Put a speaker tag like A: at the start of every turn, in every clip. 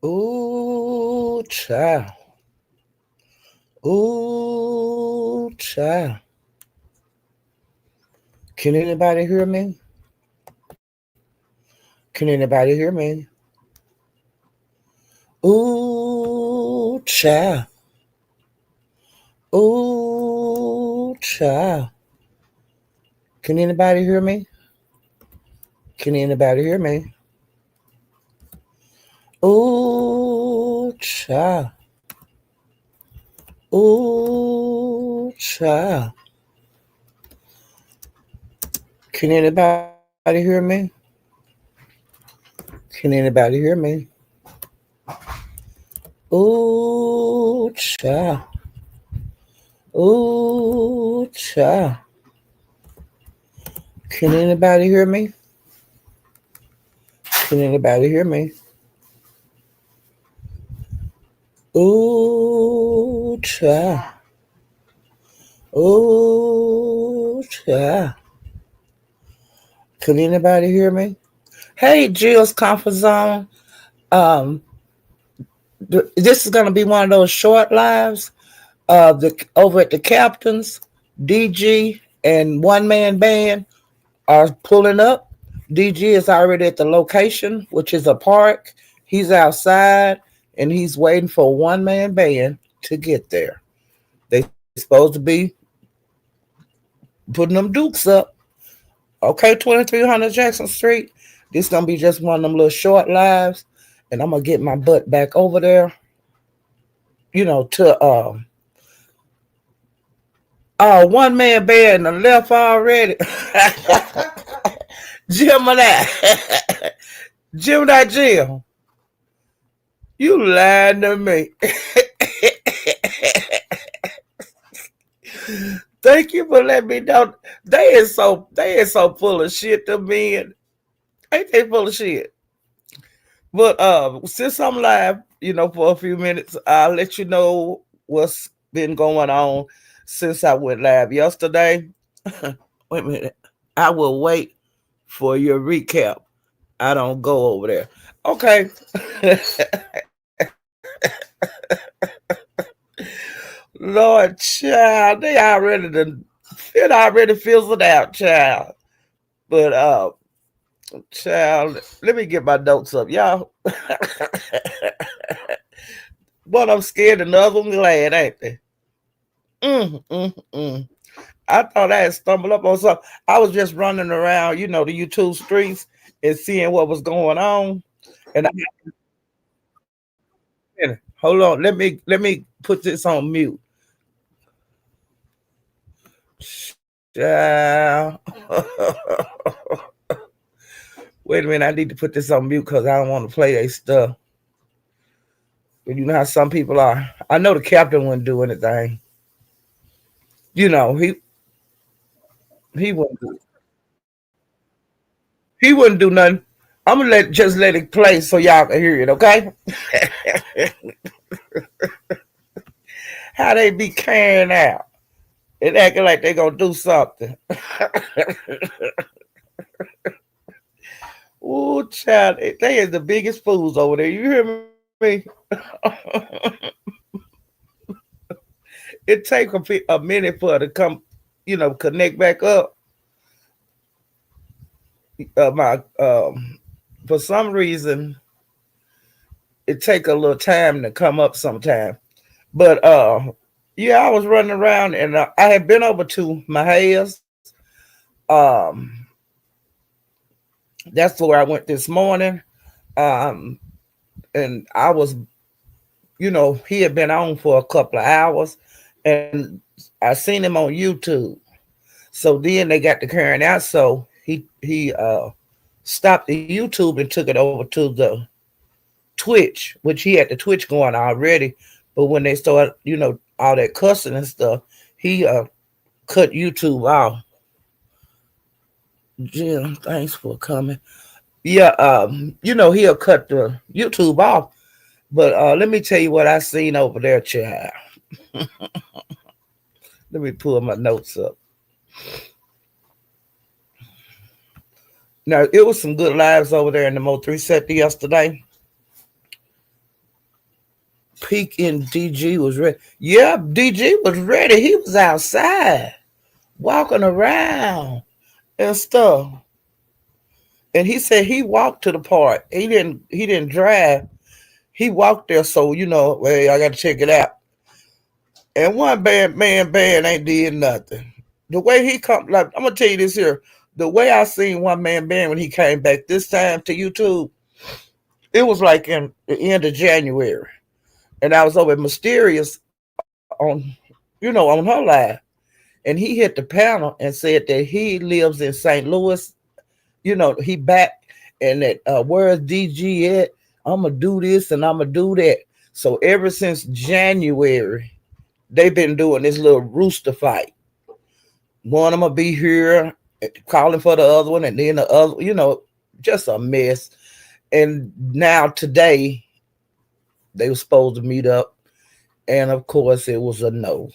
A: Ooh, child. Ooh, child. Can anybody hear me? Can anybody hear me? Ooh, child. Ooh, child. Can anybody hear me? Can anybody hear me? Ooh, child. Ooh, child. Can anybody hear me? Can anybody hear me? Ooh, child. Ooh, child. Can anybody hear me? Can anybody hear me? Ooh, child. Ooh, child. Can anybody hear me? Hey, Jill's Comfort Zone. Um, this is gonna be one of those short lives. The over at the Captain's, DG and one man band are pulling up. DG is already at the location, which is a park. He's outside and he's waiting for one man band to get there. They supposed to be putting them dukes up. Okay, 2300 Jackson Street. This gonna be just one of them little short lives, and I'm gonna get my butt back over there. To one man band and left already. Jim and that. Jim and that Jim. You lying to me. Thank you for letting me know. They is so full of shit to me. Ain't they full of shit? But since I'm live, for a few minutes, I'll let you know what's been going on since I went live yesterday. Wait a minute. I will wait for your recap. I don't go over there. Okay. Lord, child, it already fizzled out, child. But child, let me get my notes up, y'all. One I'm scared, another one glad, ain't they? Mm. I thought I had stumbled up on something. I was just running around, the YouTube streets and seeing what was going on. And hold on, let me put this on mute. Child. Wait a minute, I need to put this on mute because I don't want to play that stuff. But you know how some people are. I know the captain wouldn't do anything. You know, he wouldn't he wouldn't do nothing. I'm gonna let it play so y'all can hear it, okay? How they be carrying out and acting like they gonna do something. Ooh, child, they is the biggest fools over there. You hear me? It take a minute for her to come, connect back up. My For some reason, it take a little time to come up sometime. But yeah, I was running around and I had been over to my Hayes. Um, that's where I went this morning. Um, and I was, he had been on for a couple of hours, and I seen him on YouTube. So then they got the carrying out. So he stopped the YouTube and took it over to the Twitch, which he had the Twitch going already. But when they started, all that cussing and stuff, he cut YouTube off. Jim, thanks for coming. Yeah, he'll cut the YouTube off. But let me tell you what I seen over there, child. Let me pull my notes up. Now it was some good lives over there in the Mo 3 sector yesterday. Peak in DG was ready. Yeah, DG was ready. He was outside walking around and stuff. And he said he walked to the park. He didn't drive. He walked there, so well, I got to check it out. And one band ain't did nothing. The way he come, like I'm gonna tell you this here. The way I seen one man band when he came back this time to YouTube, it was like in the end of January, and I was over at Mysterious on her live, and he hit the panel and said that he lives in St. Louis. He back, and that where's DG at? I'm gonna do this and I'm gonna do that. So ever since January, they've been doing this little rooster fight. One of them will be here calling for the other one, and then the other, just a mess. And now today they were supposed to meet up, and of course it was a no.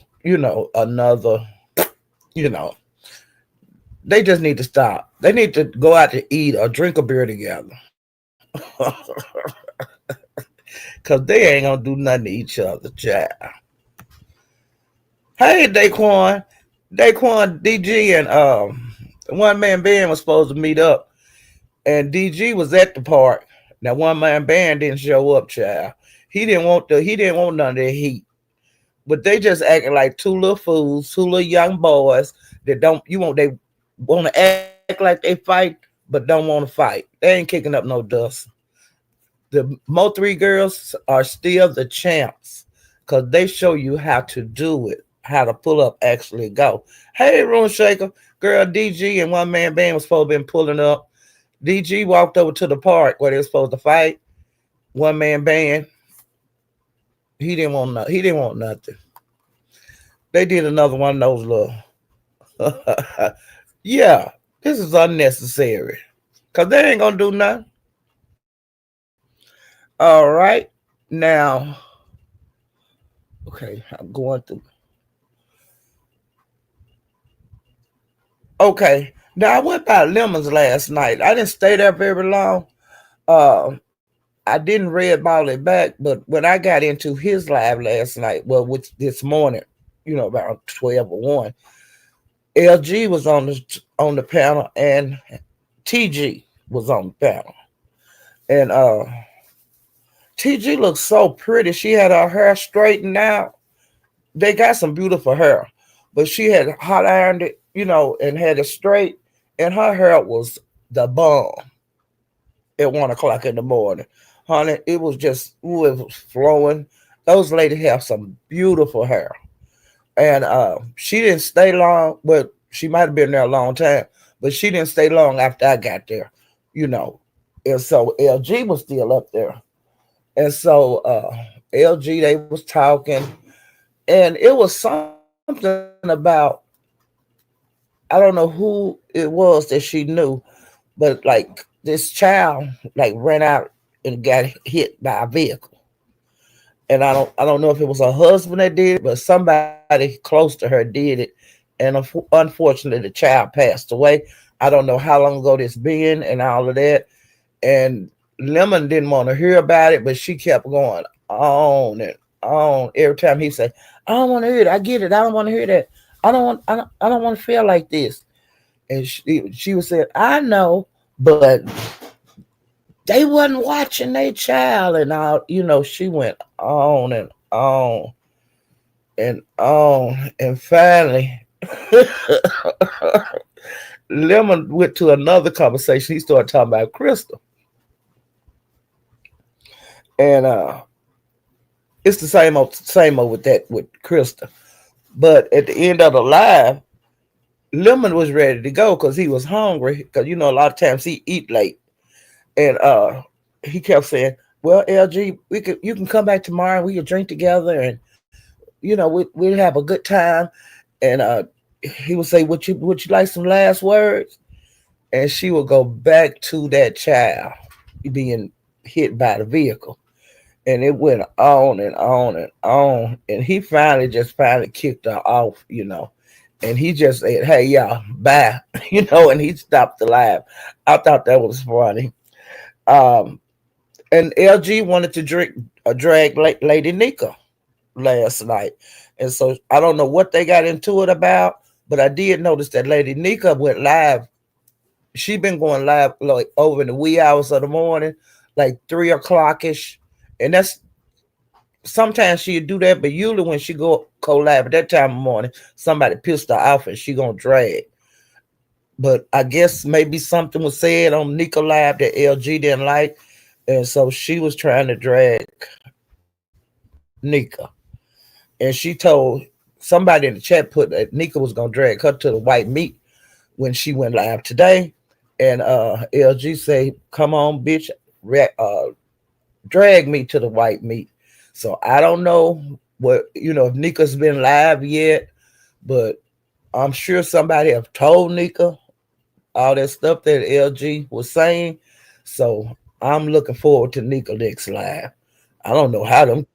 A: Another. You know, they just need to stop. They need to go out to eat or drink a beer together, cause they ain't gonna do nothing to each other, child. Hey, Daquan, DG, and one man band was supposed to meet up, and DG was at the park. Now one man band didn't show up, child. He didn't want none of that heat. But they just acting like two little fools, two little young boys that don't you want they want to act like they fight, but don't want to fight. They ain't kicking up no dust. The Mo three girls are still the champs because they show you how to do it, how to pull up, actually go. Hey, Room Shaker, girl, DG and one man band was supposed to been pulling up. DG walked over to the park where they were supposed to fight. One man band, he didn't want nothing. They did another one of those little. Yeah, this is unnecessary because they ain't gonna do nothing. All right, now, okay, I'm going through. Okay, now I went by Lemons last night. I didn't stay there very long. Uh, I didn't red ball it back, but when I got into his live last night, well, which this morning, about 12 or 1, LG was on the panel, and TG was on the panel, and TG looked so pretty. She had her hair straightened out. They got some beautiful hair, but she had hot ironed it, and had it straight, and her hair was the bomb at 1 o'clock in the morning. Honey, it was just, ooh, it was flowing. Those ladies have some beautiful hair. And she didn't stay long, but she might have been there a long time, but she didn't stay long after I got there, you know. And so LG was still up there. And so LG, they was talking, and it was something about, I don't know who it was that she knew, but like this child like ran out and got hit by a vehicle. And I don't know if it was her husband that did it, but somebody close to her did it. And unfortunately, the child passed away. I don't know how long ago this been and all of that. And Lemon didn't want to hear about it, but she kept going on and on. Every time he said, "I don't want to hear it. I get it. I don't want to hear that. I don't want to feel like this." And she was saying, "I know, but they wasn't watching their child," and all. She went on and on and on, and finally, Lemon went to another conversation. He started talking about Crystal, and it's the same old with that with Crystal. But at the end of the live, Lemon was ready to go because he was hungry. Because a lot of times he eat late, and he kept saying, "Well, LG, you can come back tomorrow. We can drink together, and we'd have a good time." And he would say, "Would you like some last words?" And she would go back to that child being hit by the vehicle, and it went on and on and on. And he finally kicked her off. And he just said, "Hey, y'all, bye," and he stopped the live. I thought that was funny. Um, And LG wanted to drag Lady Nika last night. And so I don't know what they got into it about, but I did notice that Lady Nika went live. She been going live like over in the wee hours of the morning, like 3 o'clock ish. And that's sometimes she'd do that, but usually when she go live at that time of morning, somebody pissed her off and she gonna drag. But I guess maybe something was said on Nika Live that LG didn't like, and so she was trying to drag Nika. And she told somebody in the chat put that Nika was gonna drag her to the white meat when she went live today. And LG say, "Come on, bitch, drag me to the white meat." So I don't know what if Nika's been live yet, but I'm sure somebody have told Nika all that stuff that LG was saying. So I'm looking forward to Nika next live. I don't know how them.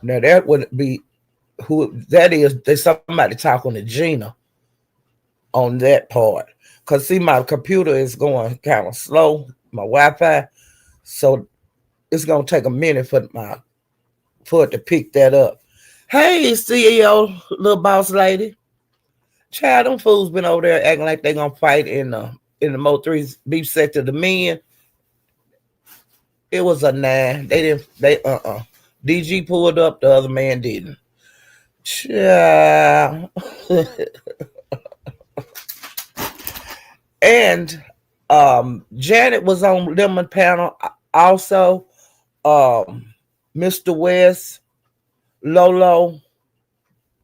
A: Now that would be who that is. There's somebody talking to Gina on that part. Cause see, my computer is going kind of slow, my Wi-Fi, so it's gonna take a minute for it to pick that up. Hey, CEO, little boss lady, child, them fools been over there acting like they gonna fight in the Mo three beef sector. The men, it was a nine. They didn't. DG pulled up, the other man didn't. Child. And Janet was on Lemon panel also. Mr. West, Lolo,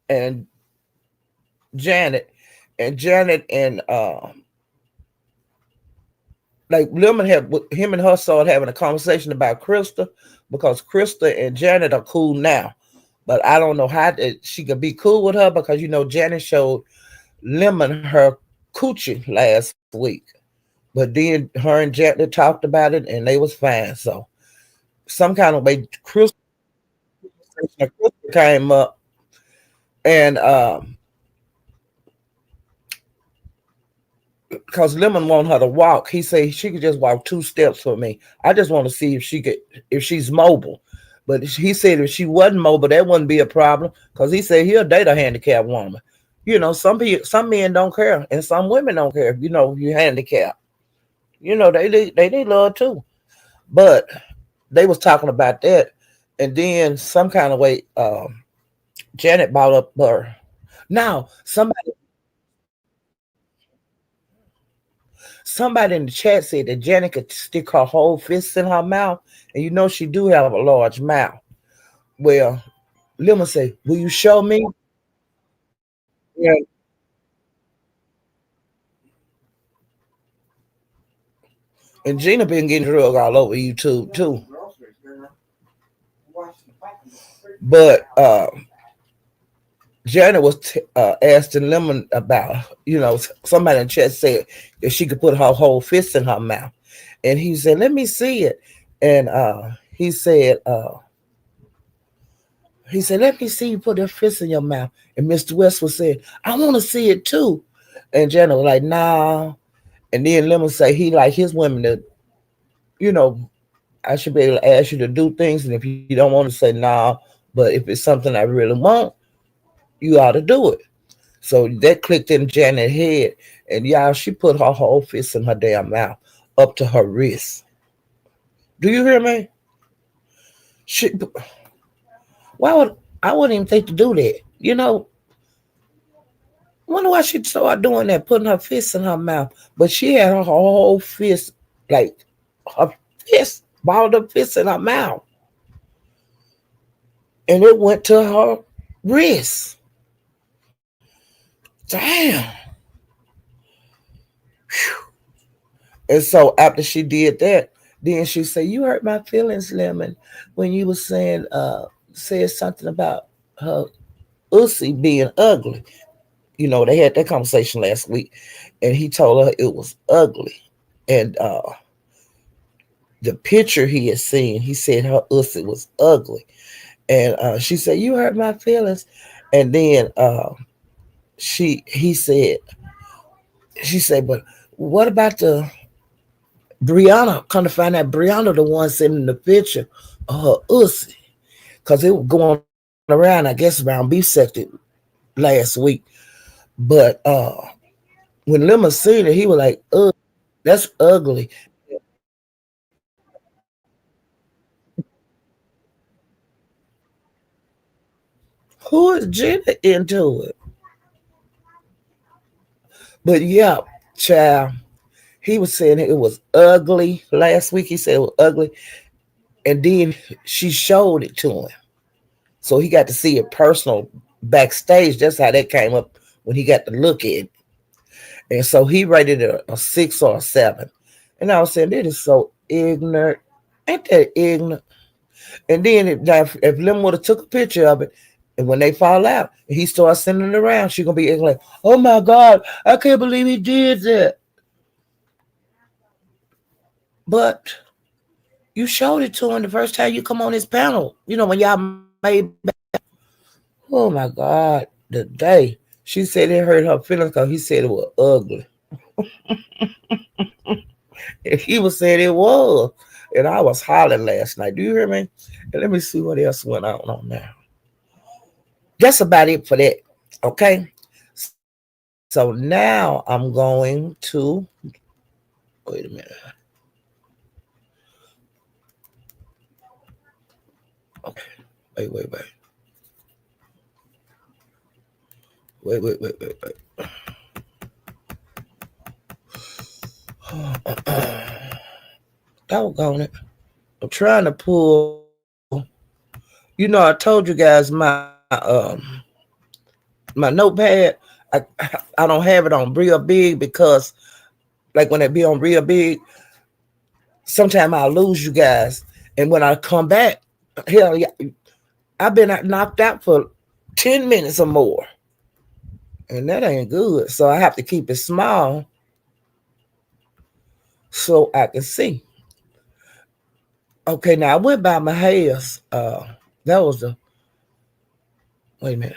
A: and Janet, and like Lemon had him and her started having a conversation about Krista because Krista and Janet are cool now. But I don't know how she could be cool with her because Janet showed Lemon her coochie last week. But then her and Janet talked about it and they was fine. So some kind of way Krista came up and because Lemon want her to walk, he said she could just walk 2 steps for me. I just want to see if she's mobile. But he said if she wasn't mobile, that wouldn't be a problem because he said he'll date a handicapped woman. Some men don't care, and some women don't care. If you're handicapped. They need love too. But they was talking about that, and then some kind of way, Janet brought up her. Now somebody in the chat said that Janet could stick her whole fist in her mouth, and she do have a large mouth. Well, Lemon say, "Will you show me?" Yeah. And Gina been getting drug all over YouTube too. But Janet was asking Lemon about, somebody in the chat said that she could put her whole fist in her mouth. And he said, "Let me see it." And he said, "Let me see you put your fist in your mouth." And Mr. West was saying, "I want to see it too." And Janet was like, "Nah." And then Lemon say he like his women to, you know, I should be able to ask you to do things. And if you don't want to say nah, but if it's something I really want, you ought to do it. So that clicked in Janet's head. And y'all, she put her whole fist in her damn mouth up to her wrist. Do you hear me? She, why would I wouldn't even think to do that? Wonder why she started doing that, putting her fist in her mouth. But she had her whole fist, like her fist, balled up fist in her mouth. And it went to her wrist. Damn. Whew. And so after she did that, then she said, "You hurt my feelings, Lemon, when you were said something about her Ussy being ugly." They had that conversation last week, and he told her it was ugly. And the picture he had seen, he said her Ussy was ugly. And she said, "You hurt my feelings." And then he said, She said, but what about the Brianna? Come to find out, Brianna the one sending the picture of her ussy, because it was going around, I guess, around beef section last week. But when Lemon seen it, he was like, ugh, that's ugly. Who is Gina into it? But yeah, child, he was saying it was ugly last week. He said it was ugly. And then she showed it to him. So he got to see it personal backstage. That's how that came up when he got to look at it. And so he rated it a 6 or a 7. And I was saying, that is so ignorant. Ain't that ignorant? And then if Lim would have took a picture of it, and when they fall out, and he starts sending it around, she gonna be like, "Oh my God, I can't believe he did that." But you showed it to him the first time you come on his panel. When y'all made. Oh my God, the day she said it hurt her feelings because he said it was ugly, and he was saying it was. And I was hollering last night. Do you hear me? And let me see what else went on there. That's about it for that. Okay. So now I'm going to wait a minute. Okay. Wait. Wait. Doggone it. I'm trying to pull. I told you guys my notepad. I I don't have it on real big because like when it be on real big, sometimes I lose you guys. And when I come back, hell yeah, I've been knocked out for 10 minutes or more. And that ain't good. So I have to keep it small so I can see. Okay, now I went by my hairs. That was the wait a minute.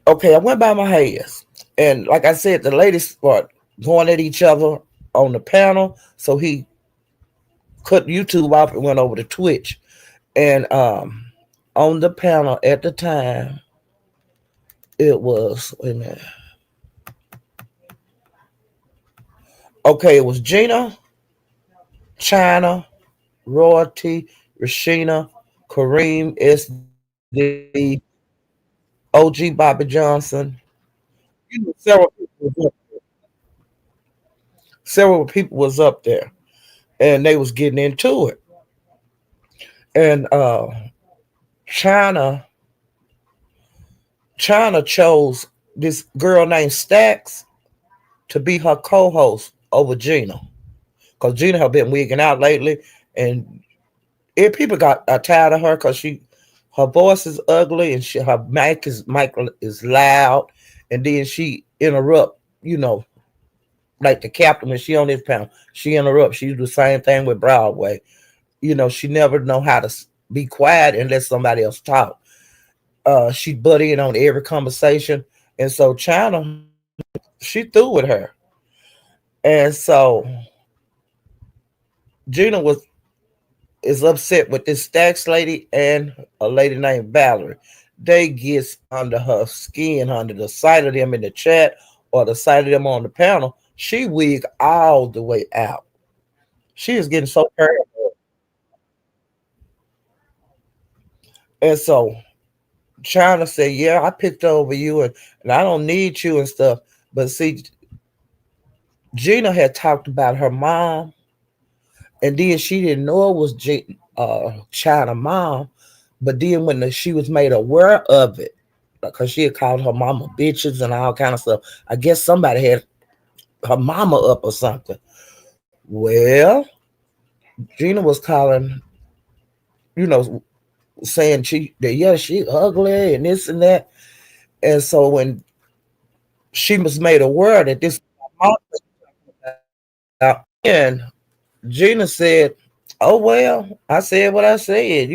A: Okay, I went by my hairs. And like I said, the ladies were going at each other on the panel. So he cut YouTube off and went over to Twitch. And on the panel at the time, it was wait a minute. Okay, it was Gina, China, Royalty, Rashina, Kareem, SD, OG Bobby Johnson. Several people was up there, and they was getting into it. And China China chose this girl named Stacks to be her co-host over Gina, because Gina had been wigging out lately, and people got tired of her because her voice is ugly, and her mic is loud, and then she interrupt. Like the captain when she on this panel, she interrupts. She do the same thing with Broadway. She never know how to be quiet and let somebody else talk. She butt in on every conversation, and so China, she threw with her, and so Gina was is upset with this Stacks lady and a lady named Valerie. They get under her skin, under the sight of them in the chat or the sight of them on the panel. She wig all the way out. She is getting so hurt, and so China said, "Yeah, I picked over you, and I don't need you and stuff." But see, Gina had talked about her mom, and then she didn't know it was China mom. But then when she was made aware of it, because she had called her mama bitches and all kind of stuff, I guess somebody had her mama up or something. Well, Gina was calling, you know, saying she ugly and this and that. And so when she was made aware that this was out, and Gina said, "Oh well, I said what I said."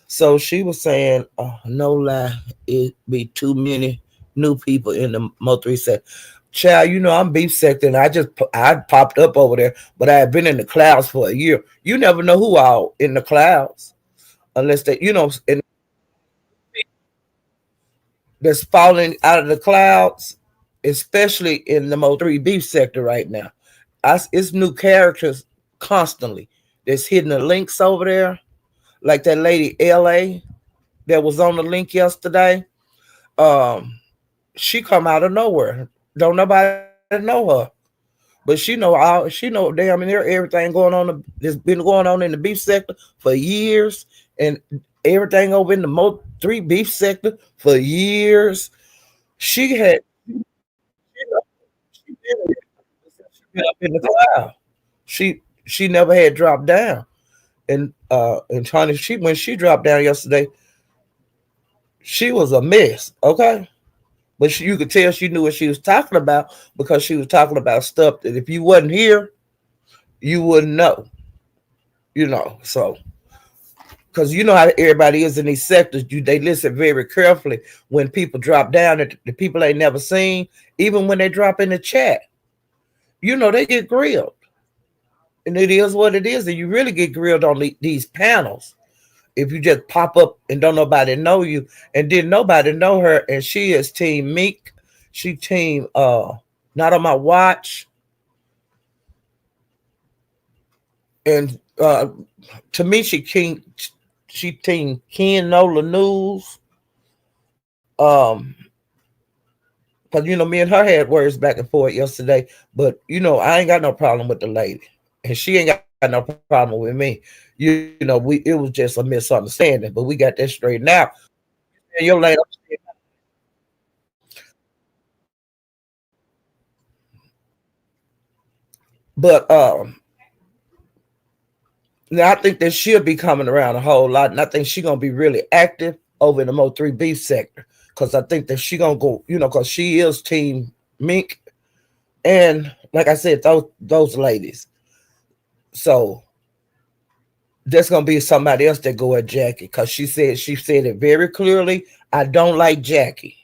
A: So she was saying, "Oh, no lie, it be too many new people in the Mo3 set. Child, I'm beef sector, and I popped up over there, but I had been in the clouds for a year. You never know who all in the clouds unless they, and that's falling out of the clouds, especially in the Mo3 beef sector right now. It's new characters constantly. There's hidden the links over there, like that lady LA that was on the link yesterday. Um, she come out of nowhere. Don't nobody know her. But she know damn near everything going on. That's been going on in the beef sector for years, and everything over in the Mo3 beef sector for years. She had she been up in the cloud. She never had dropped down, and Tony, she when she dropped down yesterday, she was a mess. Okay, but you could tell she knew what she was talking about because she was talking about stuff that if you wasn't here, you wouldn't know. So because you know how everybody is in these sectors, they listen very carefully when people drop down that the people ain't never seen. Even when they drop in the chat, they get grilled, and it is what it is. And you really get grilled on these panels if you just pop up and don't nobody know you, and didn't nobody know her, and she is Team Meek. She team Not on My Watch, and to me she team Ken Nola News. Because me and her had words back and forth yesterday, but I ain't got no problem with the lady, and she ain't got no problem with me. It was just a misunderstanding, but we got that straightened out. And your lady, but now I think that she'll be coming around a whole lot, and I think she's gonna be really active over in the Mo3 beef sector because I think that she gonna go, because she is Team Mink, and like I said, those ladies. So there's gonna be somebody else that go at Jackie because she said it very clearly. I don't like Jackie.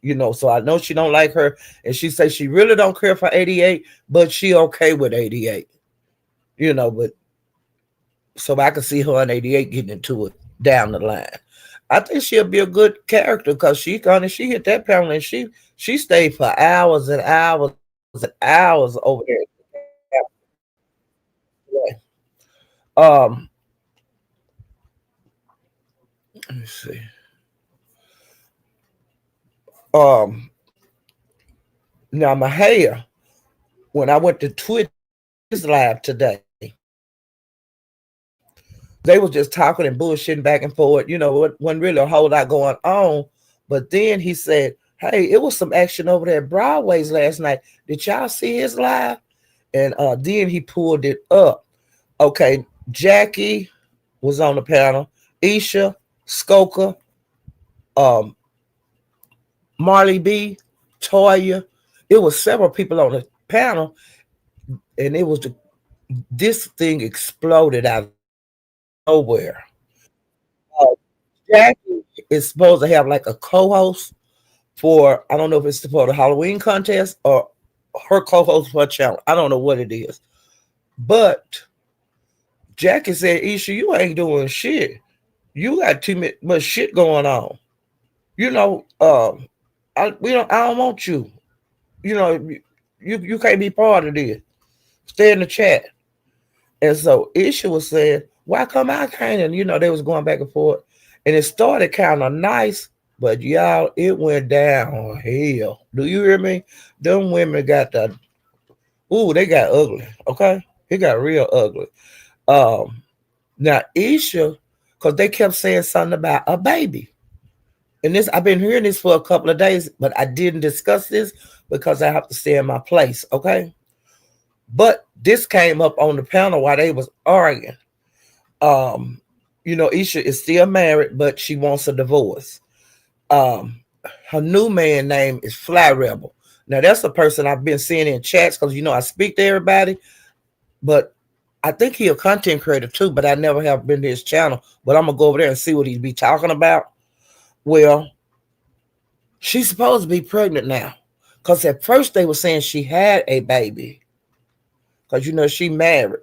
A: So I know she don't like her, and she says she really don't care for 88, but she okay with 88. But so I can see her and 88 getting into it down the line. I think she'll be a good character because she hit that panel, and she stayed for hours and hours and hours over there. Um, let me see. Um, Now my hair, when I went to Twitch live today, they was just talking and bullshitting back and forth. It wasn't really a whole lot going on. But then he said, "Hey, it was some action over there at Broadway's last night. Did y'all see his live?" And then he pulled it up. Okay, Jackie was on the panel. Isha, Skoka, um, Marley B, Toya. It was several people on the panel, and this thing exploded out of nowhere. Uh, Jackie is supposed to have like a co-host for, I don't know if it's for the Halloween contest or her co-host for a channel. I don't know what it is. But Jackie said, "Isha, you ain't doing shit. You got too much shit going on. You know, I don't want you. You can't be part of this. Stay in the chat." And so Isha was saying, "Why come I can't?" And they was going back and forth. And it started kind of nice, but y'all, it went down hell. Do you hear me? Them women they got ugly. Okay? It got real ugly. Um, Now Isha, because they kept saying something about a baby. And this, I've been hearing this for a couple of days, but I didn't discuss this because I have to stay in my place. Okay? But this came up on the panel while they was arguing. Um, Isha is still married, but she wants a divorce. Um, Her new man name is Fly Rebel. Now that's a person I've been seeing in chats because I speak to everybody, but I think he a content creator too, but I never have been to his channel. But I'm gonna go over there and see what he be talking about. Well, She's supposed to be pregnant now. Because at first they were saying she had a baby. Because, she married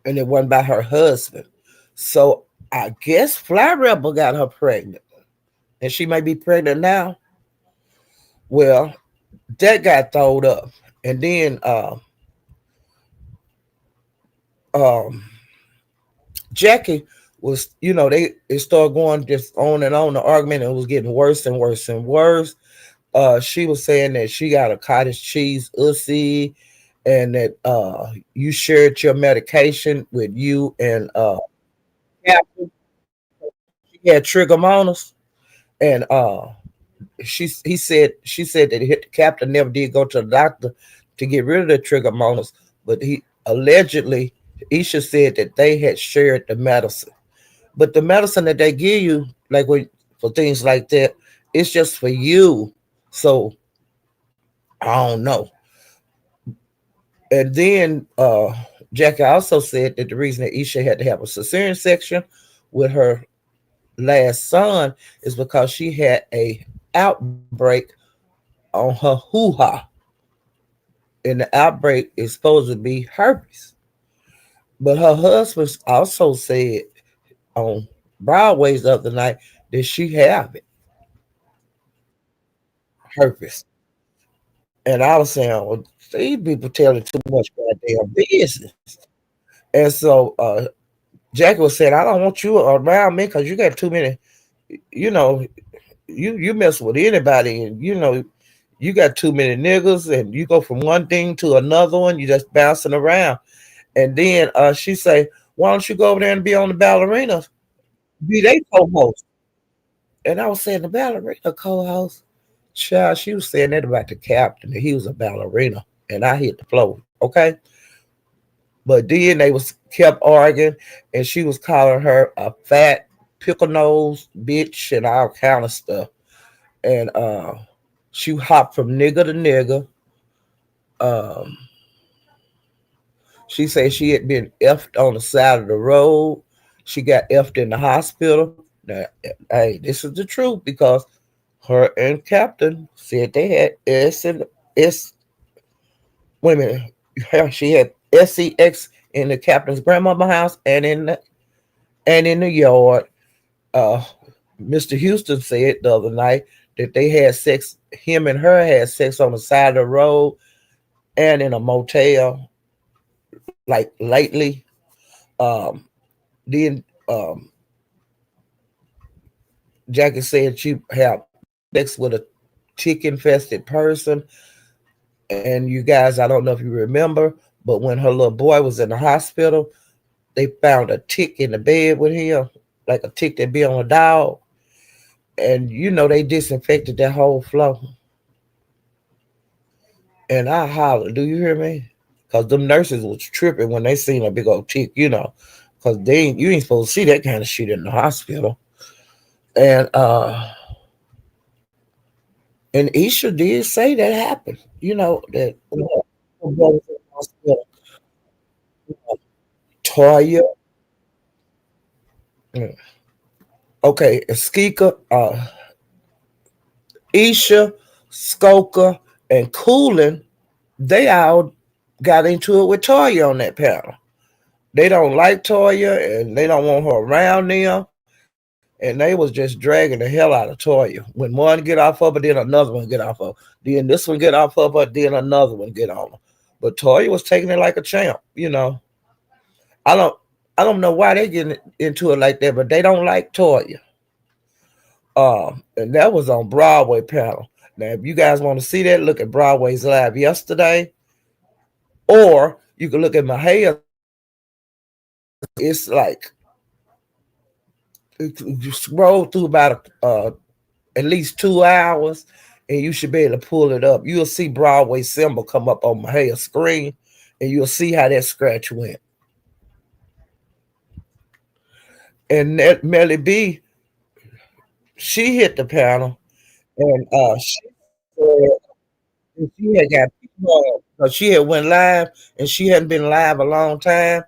A: and it wasn't by her husband. So I guess Fly Rebel got her pregnant. And she may be pregnant now. Well, that got thrown up. And then um, Jackie was, they it started going just on and on. The argument, and it was getting worse and worse and worse. She was saying that she got a cottage cheese ussy, and that you shared your medication with you and Captain. She had trichomonas, and she said that the captain never did go to the doctor to get rid of the trichomonas, but he allegedly Isha said that they had shared the medicine. But the medicine that they give you, like for things like that, it's just for you. So I don't know. And then Jackie also said that the reason that Isha had to have a cesarean section with her last son is because she had a outbreak on her hoo-ha. And the outbreak is supposed to be herpes. But her husband also said on Broadway's the other night that she have it, herpes. And I was saying, well, these people telling too much goddamn business. And so Jackie was saying, I don't want you around me because you got too many, you know, you mess with anybody, and you got too many niggas, and you go from one thing to another one, you just bouncing around. And then she say, why don't you go over there and be on the ballerinas? Be they co-host. And I was saying, the ballerina co-host. Child, she was saying that about the captain, that he was a ballerina. And I hit the floor. Okay. But then they was kept arguing, and she was calling her a fat pickle nose bitch and all kind of stuff. And she hopped from nigger to nigger. Um, she said she had been effed on the side of the road. She got effed in the hospital. Now, hey, this is the truth because her and Captain said they had S and S women. She had sex in the Captain's grandmama house and in the yard. Uh, Mr. Houston said the other night that they had sex. Him and her had sex on the side of the road and in a motel, like lately. Um, then Jackie said she had sex with a tick infested person. And you guys, I don't know if you remember, but when her little boy was in the hospital, they found a tick in the bed with him, like a tick that be on a dog. And they disinfected that whole floor. And I hollered, do you hear me? Because them nurses was tripping when they seen a big old tick, because you ain't supposed to see that kind of shit in the hospital. And Isha did say that happened, that her brother was in the hospital. Toya, mm, okay, Skika, Isha, Skoka, and Coolin, they all got into it with Toya on that panel. They don't like Toya and they don't want her around them. And they was just dragging the hell out of Toya. When one get off of her, then another one get off of her. Then this one get off of her, then another one get on her. But Toya was taking it like a champ. I don't I don't know why they get into it like that, but they don't like Toya. And that was on Broadway panel. Now, if you guys want to see that, look at Broadway's live yesterday, or you can look at my hair. It's like you scroll through about at least 2 hours, and you should be able to pull it up. You'll see Broadway symbol come up on my hair screen, and you'll see how that scratch went. And that Melly B, she hit the panel, and she had got people because she had went live, and she hadn't been live a long time,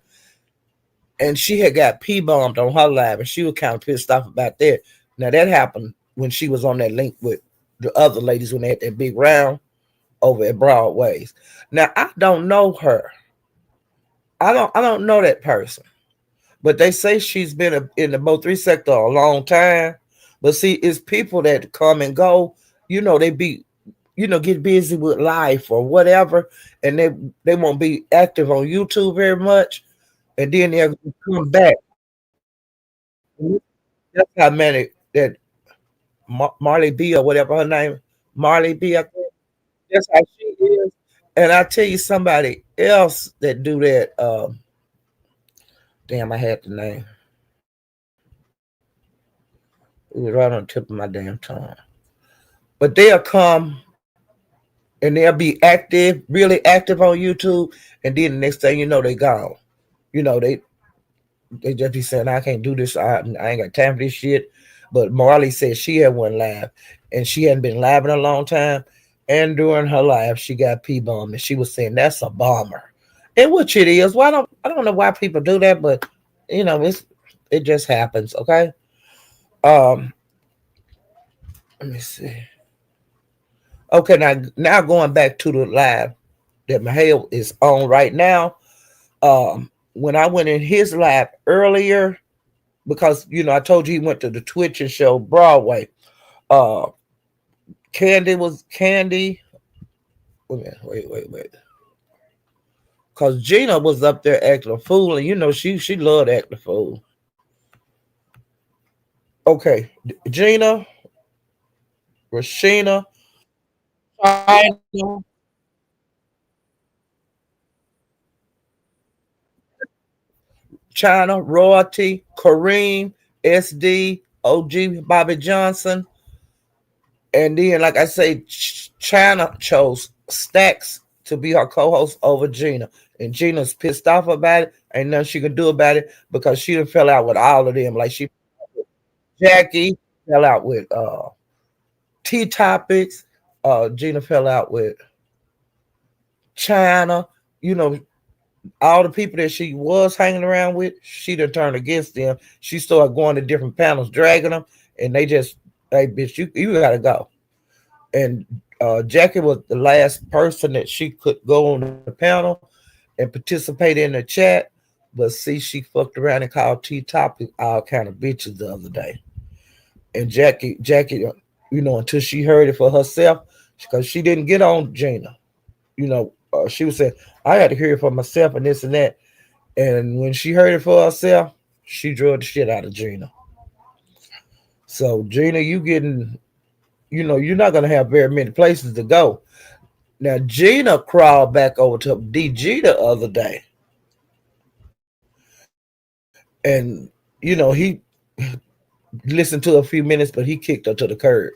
A: and she had got P bombed on her live, and she was kind of pissed off about that. Now that happened when she was on that link with the other ladies when they had that big round over at Broadway's. Now I don't know her. I don't know that person. But they say she's been in the Mo3 sector a long time. But see, it's people that come and go. They be get busy with life or whatever, and they won't be active on YouTube very much, and then they'll come back. That's how many that Marley B or whatever her name, Marley B. I think that's how she is. And I tell you somebody else that do that. Damn, I had the name. It was right on the tip of my damn tongue. But they'll come and they'll be active, really active on YouTube, and then the next thing you know, they gone. You know, they just be saying, I can't do this. I ain't got time for this shit. But Marley said she had one live and she hadn't been live in a long time. And during her live, she got P bomb and she was saying that's a bomber. And which it is. I don't know why people do that, but it just happens, okay? Um, Let me see. Okay, now going back to the live that Mahale is on right now. When I went in his live earlier, because I told you he went to the Twitch and show Broadway. Uh Candy. Wait. Cause Gina was up there acting a fool, and she loved acting a fool. Okay, Gina, Rashina, China, Royalty, Kareem, SD, OG, Bobby Johnson, and then like I say, China chose Stacks to be her co-host over Gina. And Gina's pissed off about it. Ain't nothing she can do about it because she done fell out with all of them. Like she Jackie fell out with T Topics. Gina fell out with China. You know, all the people that she was hanging around with, she done turned against them. She started going to different panels, dragging them, and they just, hey, bitch, you gotta go. And Jackie was the last person that she could go on the panel and participate in the chat. But see, she fucked around and called T Topic all kind of bitches the other day. And Jackie, until she heard it for herself, because she didn't get on Gina. She was saying, I had to hear it for myself and this and that. And when she heard it for herself, she drove the shit out of Gina. So Gina, you're not gonna have very many places to go. Now Gina crawled back over to DG the other day, and he listened to a few minutes, but he kicked her to the curb.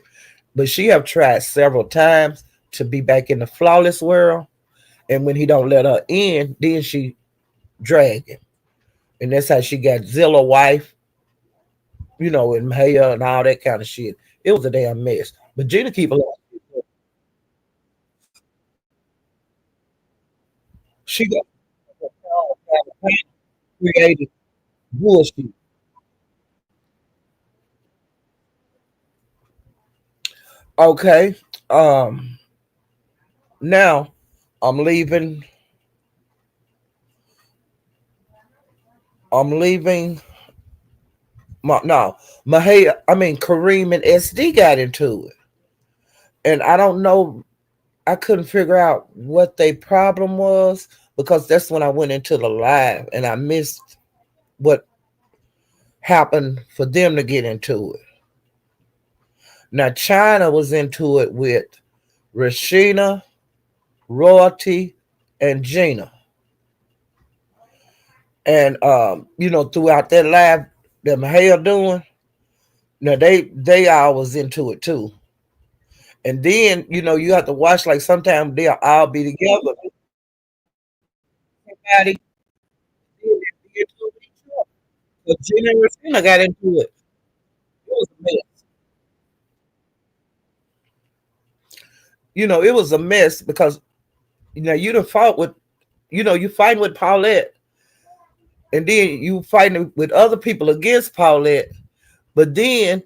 A: But she have tried several times to be back in the flawless world, and when he don't let her in, then she drag him, and that's how she got Zilla wife, and Maya and all that kind of shit. It was a damn mess. But Gina keep a lot. She got created bullshit. Okay. Now I'm leaving. I'm leaving. No, Mahia. I mean Kareem and SD got into it, and I don't know. I couldn't figure out what their problem was because that's when I went into the live and I missed what happened for them to get into it. Now China was into it with Rashina, Royalty, and Gina. And throughout that live that Mahale doing, now they all was into it too. And then you have to watch, like sometimes they'll all be together. Everybody be into it with each other. But Gina and Rashina got into it. It was a mess. It was a mess because you done fought with you fighting with Paulette, and then you fighting with other people against Paulette, but then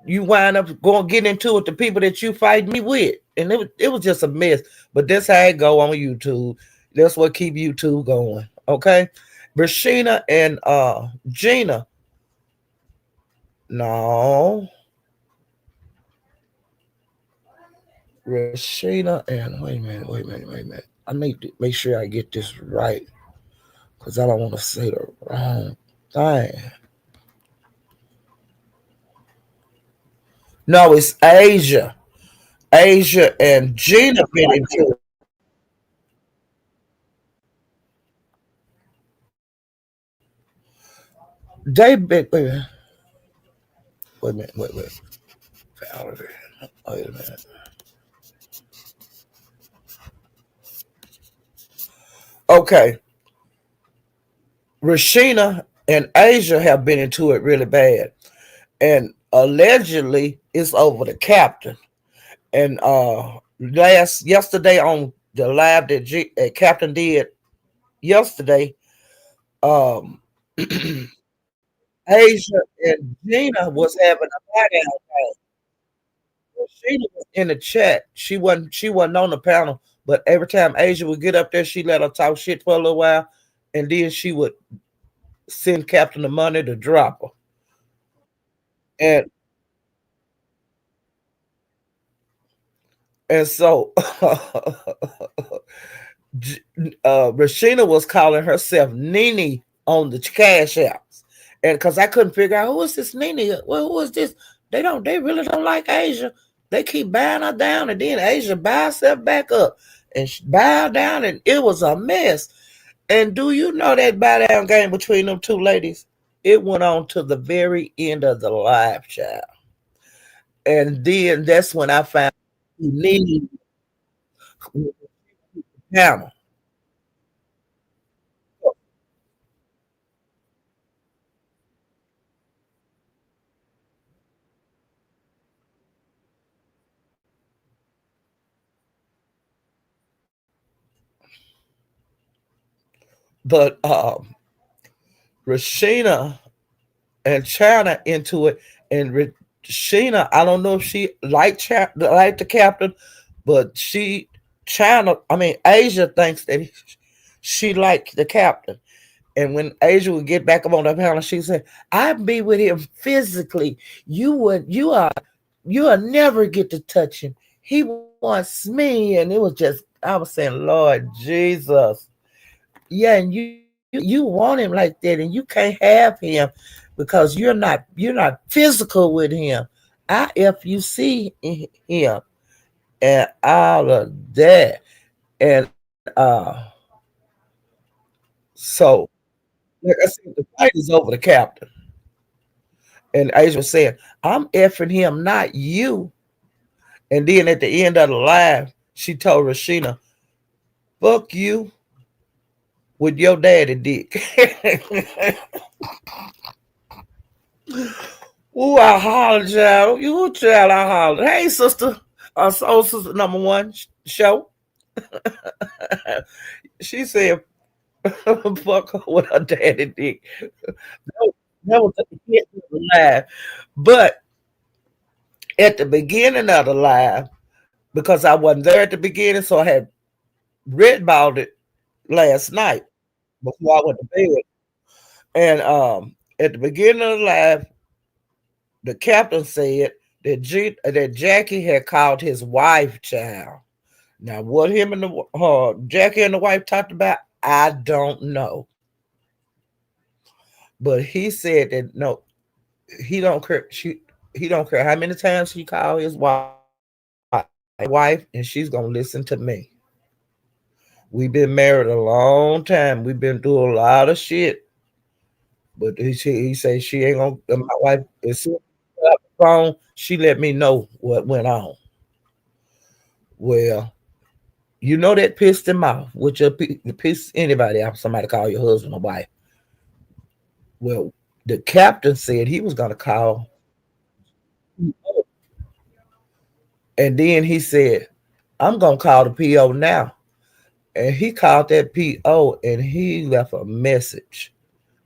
A: you wind up going get into it the people that you fight me with, and it was just a mess. But that's how it go on YouTube. That's what keep YouTube going. Okay, Brashina and Gina. No, Rashina and wait a minute. I need to make sure I get this right because I don't want to say the wrong thing. No, it's Asia. Asia and Gina been into it. They been wait. Valerie. Wait a minute. Okay, Rashina and Asia have been into it really bad, and allegedly it's over the captain. And yesterday on the live that Captain did yesterday, um, Asia and Gina was having a blackout. Sheena was in the chat. She wasn't on the panel, but every time Asia would get up there, she let her talk shit for a little while, and then she would send Captain the money to drop her. And so Rashina was calling herself Nene on the cash apps, and because I couldn't figure out who is this Nene, well, who is this? They really don't like Asia. They keep bowing her down, and then Asia bow herself back up and bow down, and it was a mess. And do you know that bow down game between them two ladies? It went on to the very end of the live, child. And then that's when I found Nene panel. But Rashina and China into it. And Sheena, I don't know if she liked the captain, but Asia thinks that she liked the captain. And when Asia would get back up on the panel, she said, "I'd be with him physically. You'll never get to touch him. He wants me." And it was just, I was saying, Lord Jesus, yeah, and you want him like that, and you can't have him because you're not physical with him. If you see him and all of that, and so like I said, the fight is over the captain, and Asia was saying, "I'm effing him, not you." And then at the end of the live, she told Rashina, "Fuck you with your daddy dick." Ooh, I hollered, child. You child, I hollered. Hey, sister. Soul sister number one show. She said, fuck her with her daddy dick. That was at the end of the live. But at the beginning of the live, because I wasn't there at the beginning, so I had read about it last night before I went to bed. And at the beginning of the live, the captain said that Jackie had called his wife child. Now, what him and the Jackie and the wife talked about, I don't know. But he said that no, he don't care. He don't care how many times he called his wife, and she's gonna listen to me. We've been married a long time. We've been through a lot of shit. But he said she ain't gonna. My wife is soon as the phone. She let me know what went on. Well, you know that pissed him off, which piss anybody off. Somebody call your husband or wife. Well, the captain said he was gonna call, and then he said, "I'm gonna call the PO now." And he called that PO, and he left a message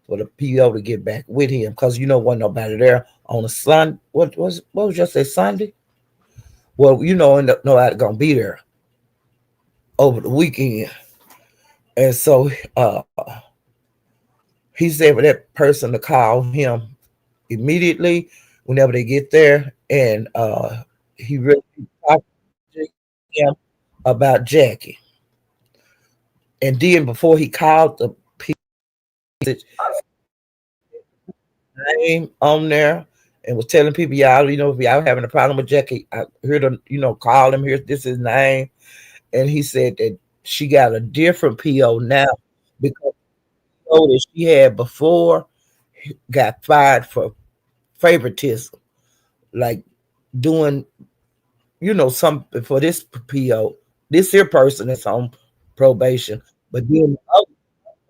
A: for the PO to get back with him because wasn't nobody there on a Sun. What was just a Sunday? Well, know I gonna be there over the weekend, and so he said for that person to call him immediately whenever they get there, and he really talked to him about Jackie, and then before he called the name on there and was telling people, y'all, if y'all having a problem with Jackie, I heard him, call him here. This is his name, and he said that she got a different PO now because the PO that she had before got fired for favoritism, like doing, something for this PO, this here person that's on probation, but then the other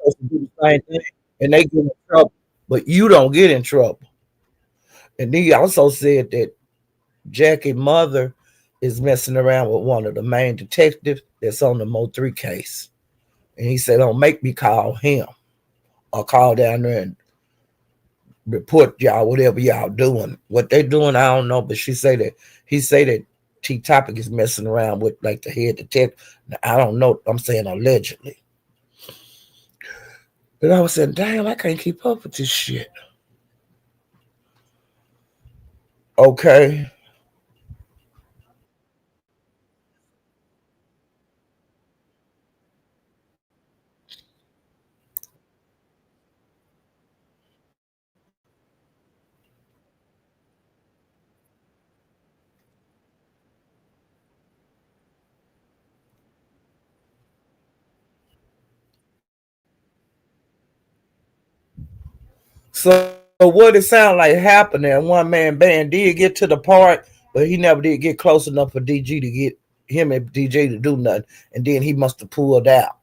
A: person do the same thing and they get in trouble, but you don't get in trouble. And then he also said that Jackie's mother is messing around with one of the main detectives that's on the Mo3 case. And he said, don't make me call him or call down there and report y'all whatever y'all doing. What they doing, I don't know. But he say that T Topic is messing around with like the head detective. Now, I don't know. I'm saying allegedly. And I was saying, damn, I can't keep up with this shit. Okay. So what it sounded like happened there, one man band did get to the part, but he never did get close enough for DG to get him and DJ to do nothing. And then he must have pulled out,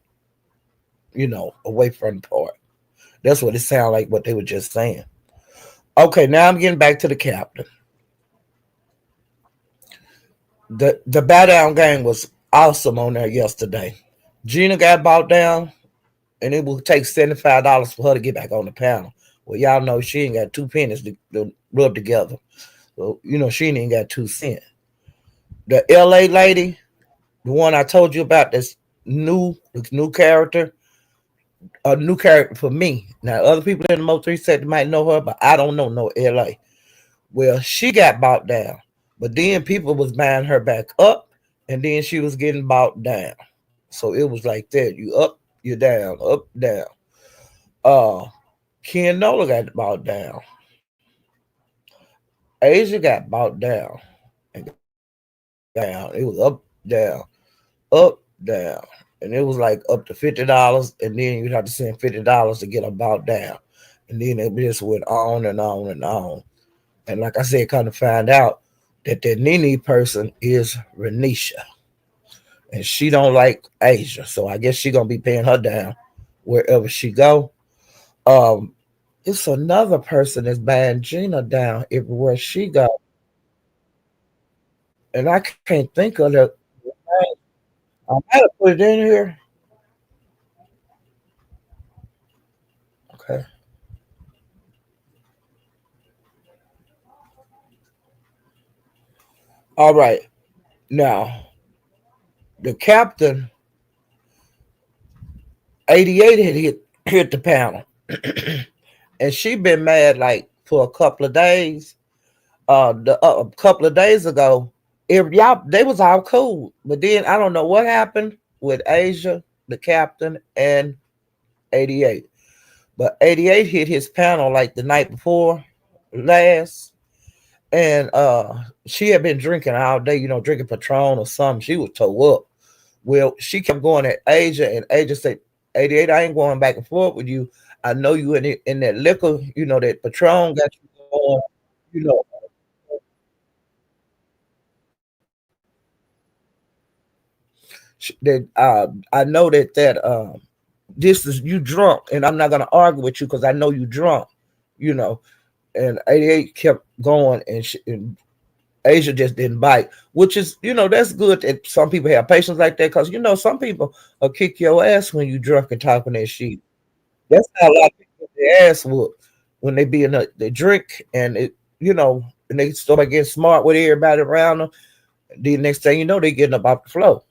A: away from the part. That's what it sounded like, what they were just saying. Okay, now I'm getting back to the captain. The bow down game was awesome on there yesterday. Gina got bought down, and it will take $75 for her to get back on the panel. Well, y'all know she ain't got two pennies to rub together. So, she ain't got 2 cents. The LA lady, the one I told you about, this new character, a new character for me. Now, other people in the Mo3 sector might know her, but I don't know no LA. Well, she got bought down, but then people was buying her back up, and then she was getting bought down. So it was like that. You up, you down, up, down. Uh Ken Nola got bought down. Asia got bought down and down. It was up, down. And it was like up to $50, and then you'd have to send $50 to get them bought down. And then it just went on and on and on. And like I said, kind of find out that Nene person is Renisha. And she don't like Asia. So I guess she gonna be paying her down wherever she go. Um, it's another person that's buying Gina down everywhere she go. And I can't think of the I might have put it in here. Okay. All right. Now, the captain 88 had hit the panel. And she been mad like for a couple of days. A couple of days ago, y'all they was all cool. But then I don't know what happened with Asia, the captain, and 88. But 88 hit his panel like the night before last. And she had been drinking all day, drinking Patron or something. She was toe up. Well, she kept going at Asia, and Asia said, 88, I ain't going back and forth with you. I know you in that liquor, that Patron got you going, you know. That I know that this is you drunk, and I'm not gonna argue with you because I know you drunk, you know. And 88 kept going, and Asia just didn't bite, which is, that's good that some people have patience like that because, some people will kick your ass when you drunk and talking that shit. That's how a lot of people get their ass whooped when they be in they drink and and they start getting smart with everybody around them. The next thing you know, they getting up off the floor,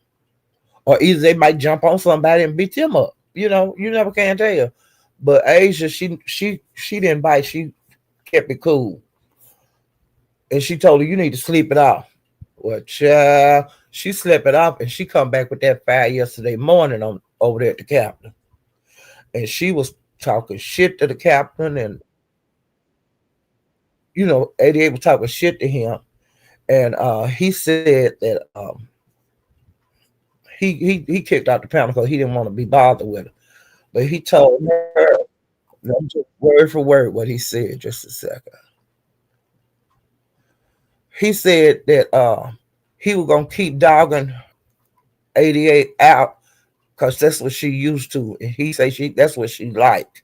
A: or either they might jump on somebody and beat them up. You never can tell. But Asia, she didn't bite. She kept it cool, and she told her, "You need to sleep it off." Well, child, she slept it off, and she come back with that fire yesterday morning on over there at the captain, and she was talking shit to the captain, and 88 was talking shit to him, and he said that he kicked out the panel because he didn't want to be bothered with her. But he told her, no, just word for word what he said. Just a second. He said that he was gonna keep dogging 88 out because that's what she used to. And he said that's what she liked.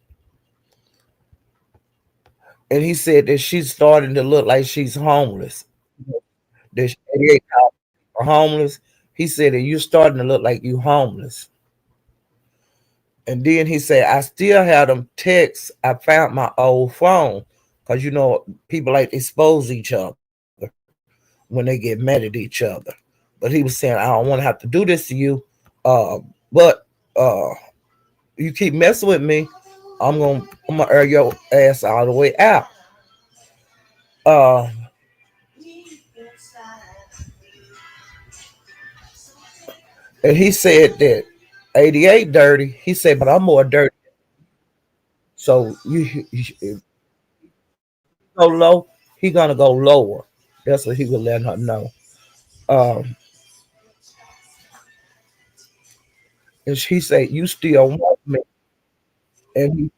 A: And he said that she's starting to look like she's homeless. That 88 are homeless. He said that you're starting to look like you homeless. And then he said, I still have them texts. I found my old phone because people like to expose each other when they get mad at each other. But he was saying, I don't want to have to do this to you. But you keep messing with me, I'm gonna air your ass all the way out. Uh, and he said that 88 dirty. He said, but I'm more dirty. So if you go low, he gonna go lower. That's what he was letting her know. Um, and she said, "You still want me?" And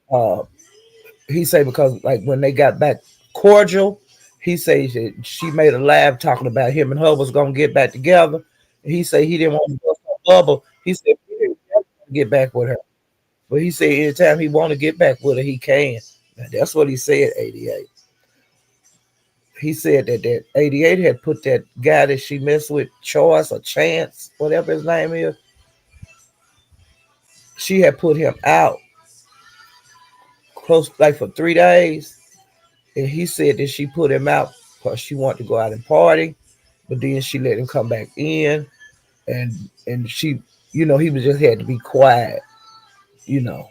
A: he said because like when they got back cordial, he said that she made a laugh talking about him and her was gonna get back together. And he said he didn't want to bust her bubble. He said he didn't want to get back with her, but he said anytime he want to get back with her, he can. Now, that's what he said. 88. He said that 88 had put that guy that she messed with, Choice or Chance, whatever his name is. She had put him out close like for 3 days, and he said that she put him out because she wanted to go out and party, but then she let him come back in, and she, he was just had to be quiet, you know,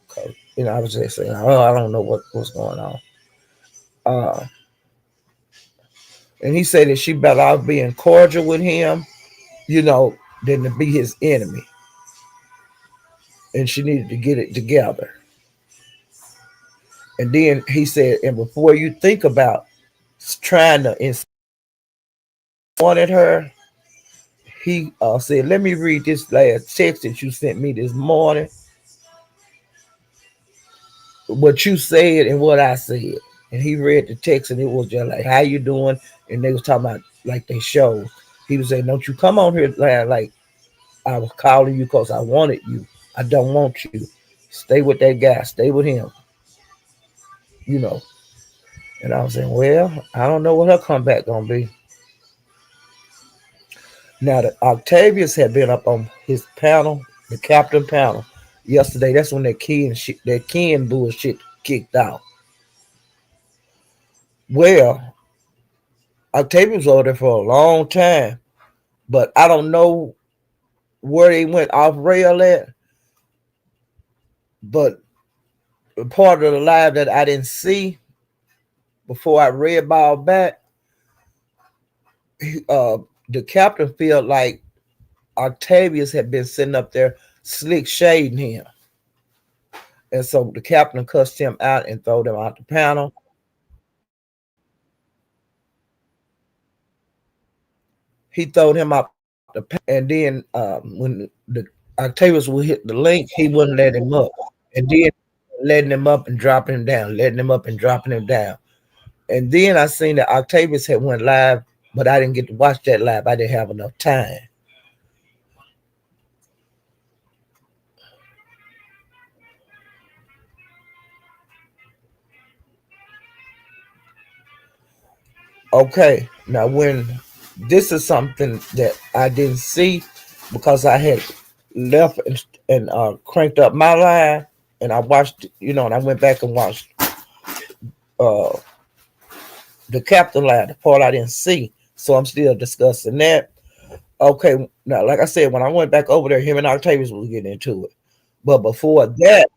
A: 'cause, I was just saying, oh, I don't know what's going on. Uh, and he said that she better off being cordial with him, than to be his enemy, and she needed to get it together. And then he said, and before you think about trying to wanted her, he said, let me read this last text that you sent me this morning, what you said and what I said. And he read the text, and it was just like, how you doing? And they was talking about like they shows. He was saying, don't you come on here like I was calling you because I wanted you. I don't want you. Stay with that guy. Stay with him. You know. And I was saying, well, I don't know what her comeback gonna be. Now that Octavius had been up on his panel, the captain panel, yesterday. That's when that Ken bullshit kicked out. Well, Octavius was over there for a long time, but I don't know where they went off rail at. But part of the live that I didn't see before I read ball back, uh, the captain felt like Octavius had been sitting up there slick shading him. And so the captain cussed him out and threw him out the panel. He throwed him out the panel. And then when the Octavius would hit the link, he wouldn't let him up. And then letting him up and dropping him down, letting him up and dropping him down. And then I seen that Octavius had went live, but I didn't get to watch that live. I didn't have enough time. Okay, now when this is something that I didn't see because I had left and cranked up my live, and I watched, and I went back and watched uh the captain line, the part I didn't see. So I'm still discussing that. Okay, now like I said, when I went back over there, him and Octavius was getting into it. But before that,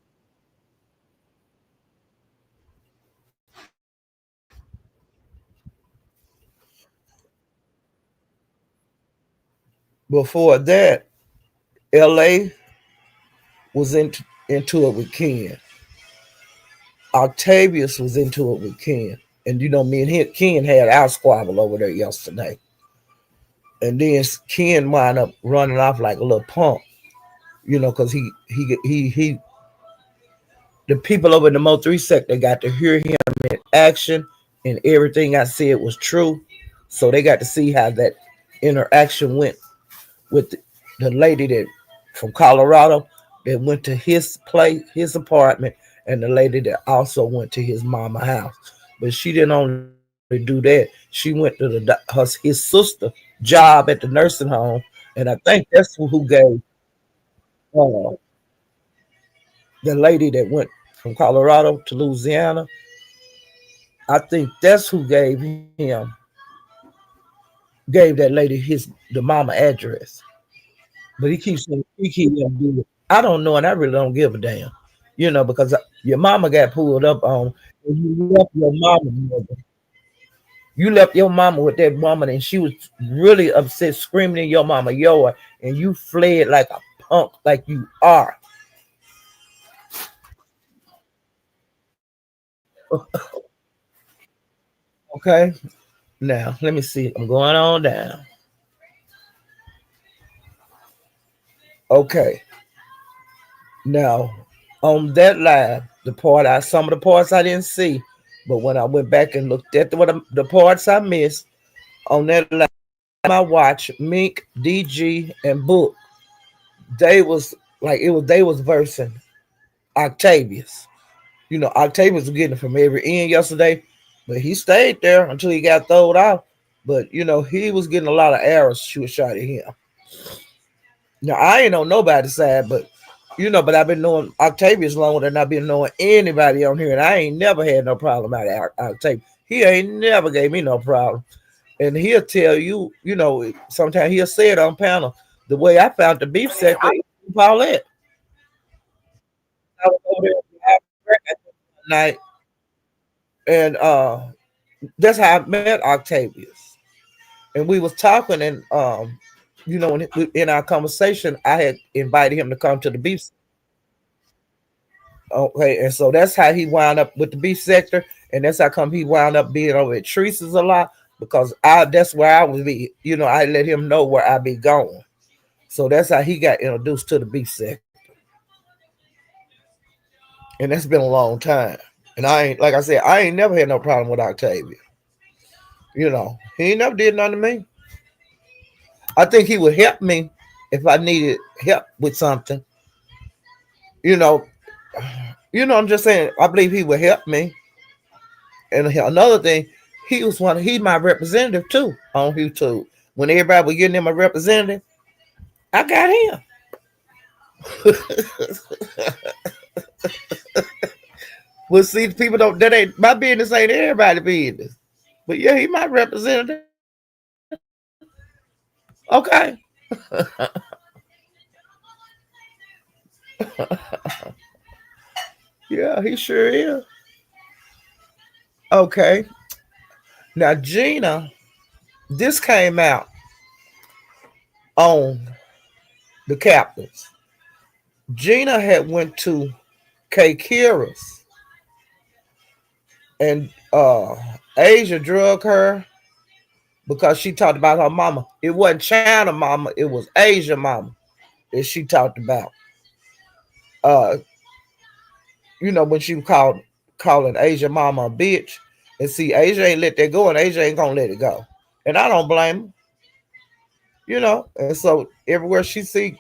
A: LA was into it with Ken. Octavius was into it with Ken. And me and Ken had our squabble over there yesterday. And then Ken wound up running off like a little punk, because he the people over in the Mo 3 sector got to hear him in action, and everything I said was true. So they got to see how that interaction went with the lady that from Colorado that went to his place, his apartment, and the lady that also went to his mama house. But she didn't only do that; she went to his sister job at the nursing home, and I think that's who gave uh, the lady that went from Colorado to Louisiana. I think that's who gave that lady the mama address. But he keeps on doing it. I don't know, and I really don't give a damn. Because your mama got pulled up on, and you left your mama with that woman, and she was really upset, screaming in your mama yard, and you fled like a punk, like you are. Okay, now let me see. I'm going on down. Okay, now on that live, some of the parts I didn't see, but when I went back and looked at the parts I missed on that live, I watched Mink, DG, and Book. They was they was versing Octavius. Octavius was getting it from every end yesterday, but he stayed there until he got thrown out. But he was getting a lot of arrows she was shot at him. Now I ain't on nobody's side, but I've been knowing Octavius longer than I've been knowing anybody on here, and I ain't never had no problem out of Octavius. He ain't never gave me no problem, and he'll tell you, sometimes he'll say it on panel. The way I found the beef sector, Paulette. I was over there one night, and that's how I met Octavius. And we was talking, and in our conversation, I had invited him to come to the beef. Okay, and so that's how he wound up with the beef sector, and that's how come he wound up being over at Teresa's a lot because that's where I would be. I let him know where I be going, so that's how he got introduced to the beef sector, and that's been a long time. And I ain't like I said, I ain't never had no problem with Octavia. He ain't never did nothing to me. I think he would help me if I needed help with something. You know, I'm just saying. I believe he would help me. And another thing, he's my representative too on YouTube. When everybody was getting him a representative, I got him. Well, see, people don't. That ain't my business. Ain't everybody business. But yeah, he my representative. Okay. Yeah, he sure is. Okay. Now Gina, this came out on the captains. Gina had went to K Kira's, and Asia drug her because she talked about her mama. It wasn't China mama, it was Asia mama that she talked about. Uh, when she called calling Asia mama a bitch. And see, Asia ain't let that go, and Asia ain't gonna let it go. And I don't blame her, And so everywhere she see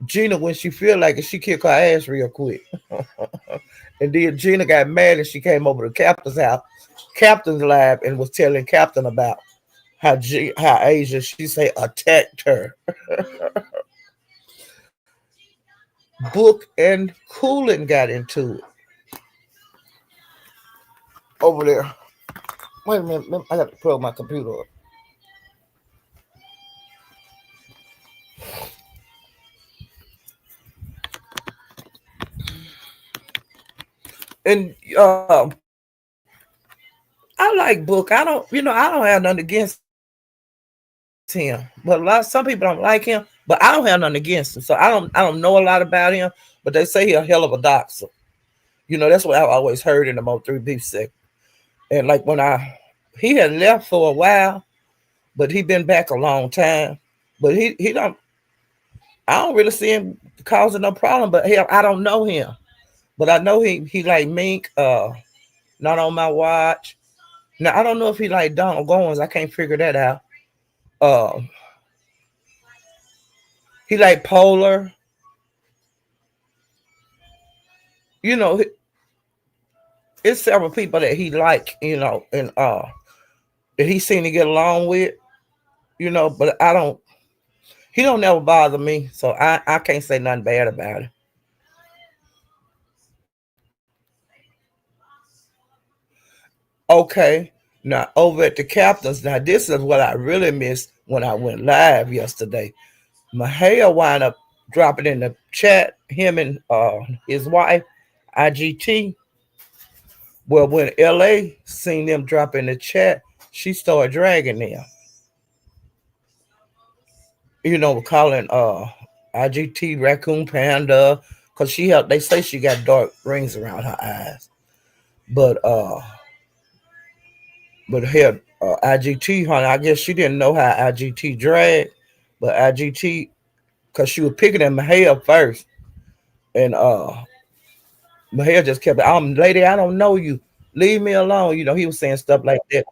A: Gina, when she feel like it, she kick her ass real quick. And then Gina got mad and she came over to Captain's house, Captain's lab, and was telling Captain about how Asia, she say, attacked her. Book and Coolin got into it over there. Wait a minute, I got to plug my computer up. And I like Book. I don't, I don't have nothing against him. But some people don't like him. But I don't have nothing against him. So I don't know a lot about him. But they say he a hell of a doxer. That's what I've always heard in the Mo three beef segment. And like when he had left for a while, but he been back a long time. But he don't. I don't really see him causing no problem. But hell, I don't know him. But I know he like Mink. Not on my watch. Now I don't know if he like Donald Goins. I can't figure that out. Uh, he like Polar. You know, it's several people that he like. And that he seem to get along with. But I don't. He don't never bother me, so I can't say nothing bad about it. Okay, now over at the Captains, now this is what I really missed when I went live yesterday. Mahale wound up dropping in the chat, him and his wife, IGT. Well, when LA seen them drop in the chat, she started dragging them. Calling IGT Raccoon Panda, because she helped. They say she got dark rings around her eyes, but hell, IGT, honey, I guess she didn't know how IGT dragged, but IGT, because she was picking at Mahale first, and Mahale just kept, lady, I don't know you. Leave me alone. He was saying stuff like that.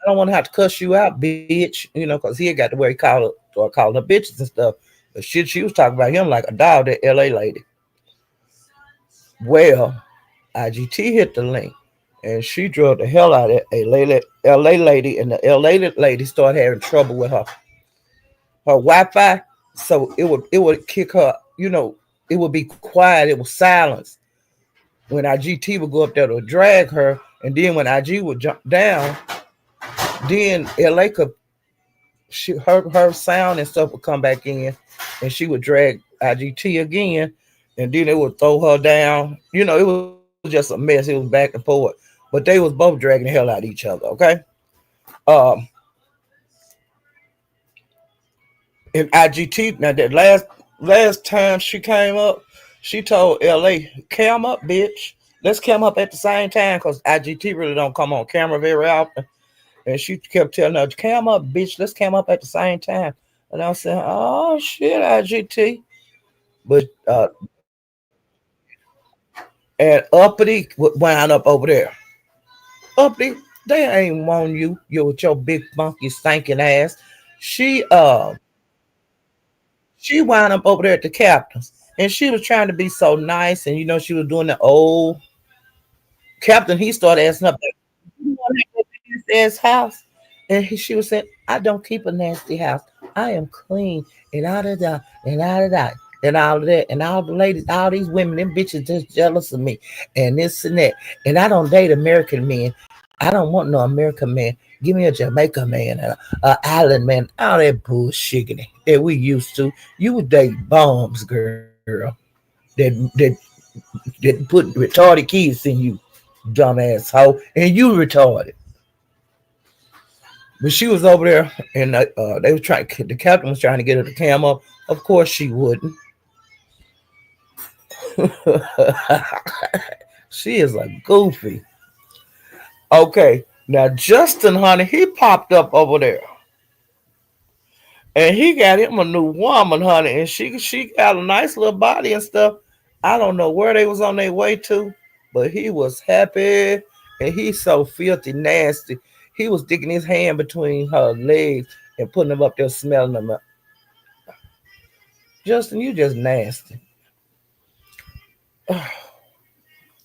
A: I don't want to have to cuss you out, bitch. Because he had got to where he called her bitches and stuff. But shit, she was talking about him like a dog, that LA lady. Well, IGT hit the link and she drove the hell out of LA lady, and the LA lady started having trouble with her Wi-Fi. So it would kick her, it would be quiet, it was silence. When IGT would go up there to drag her, and then when IG would jump down, then LA could her sound and stuff would come back in, and she would drag IGT again, and then it would throw her down. It was just a mess. It was back and forth, but they was both dragging the hell out of each other. Okay. Um, and IGT, now that last time she came up, she told LA, "Cam up, bitch. Let's cam up at the same time," because IGT really don't come on camera very often. And she kept telling her, "Cam up, bitch. Let's cam up at the same time." And I said, "Oh shit, IGT." But and Uppity wound up over there. Uppity, they ain't want you with your big funky stinking ass. She uh she wound up over there at the Captain's, and she was trying to be so nice, and she was doing the old Captain. He started asking her, "You want to have a nasty ass house?" And she was saying, "I don't keep a nasty house. I am clean and out of that and out of that and all of that, and all the ladies, all these women, them bitches just jealous of me and this and that. And I don't date American men. I don't want no American man. Give me a Jamaica man, a island man, all that bullshit that we used to. You would date bombs, girl. That put retarded kids in you, dumbass hoe, and you retarded." But she was over there, and they were trying. The captain was trying to get her to cam up. Of course, she wouldn't. She is a goofy. Okay, now Justin, honey, he popped up over there, and he got him a new woman, honey, and she got a nice little body and stuff. I don't know where they was on their way to, but he was happy, and he's so filthy nasty. He was sticking his hand between her legs and putting them up there, smelling them up. Justin, you just nasty.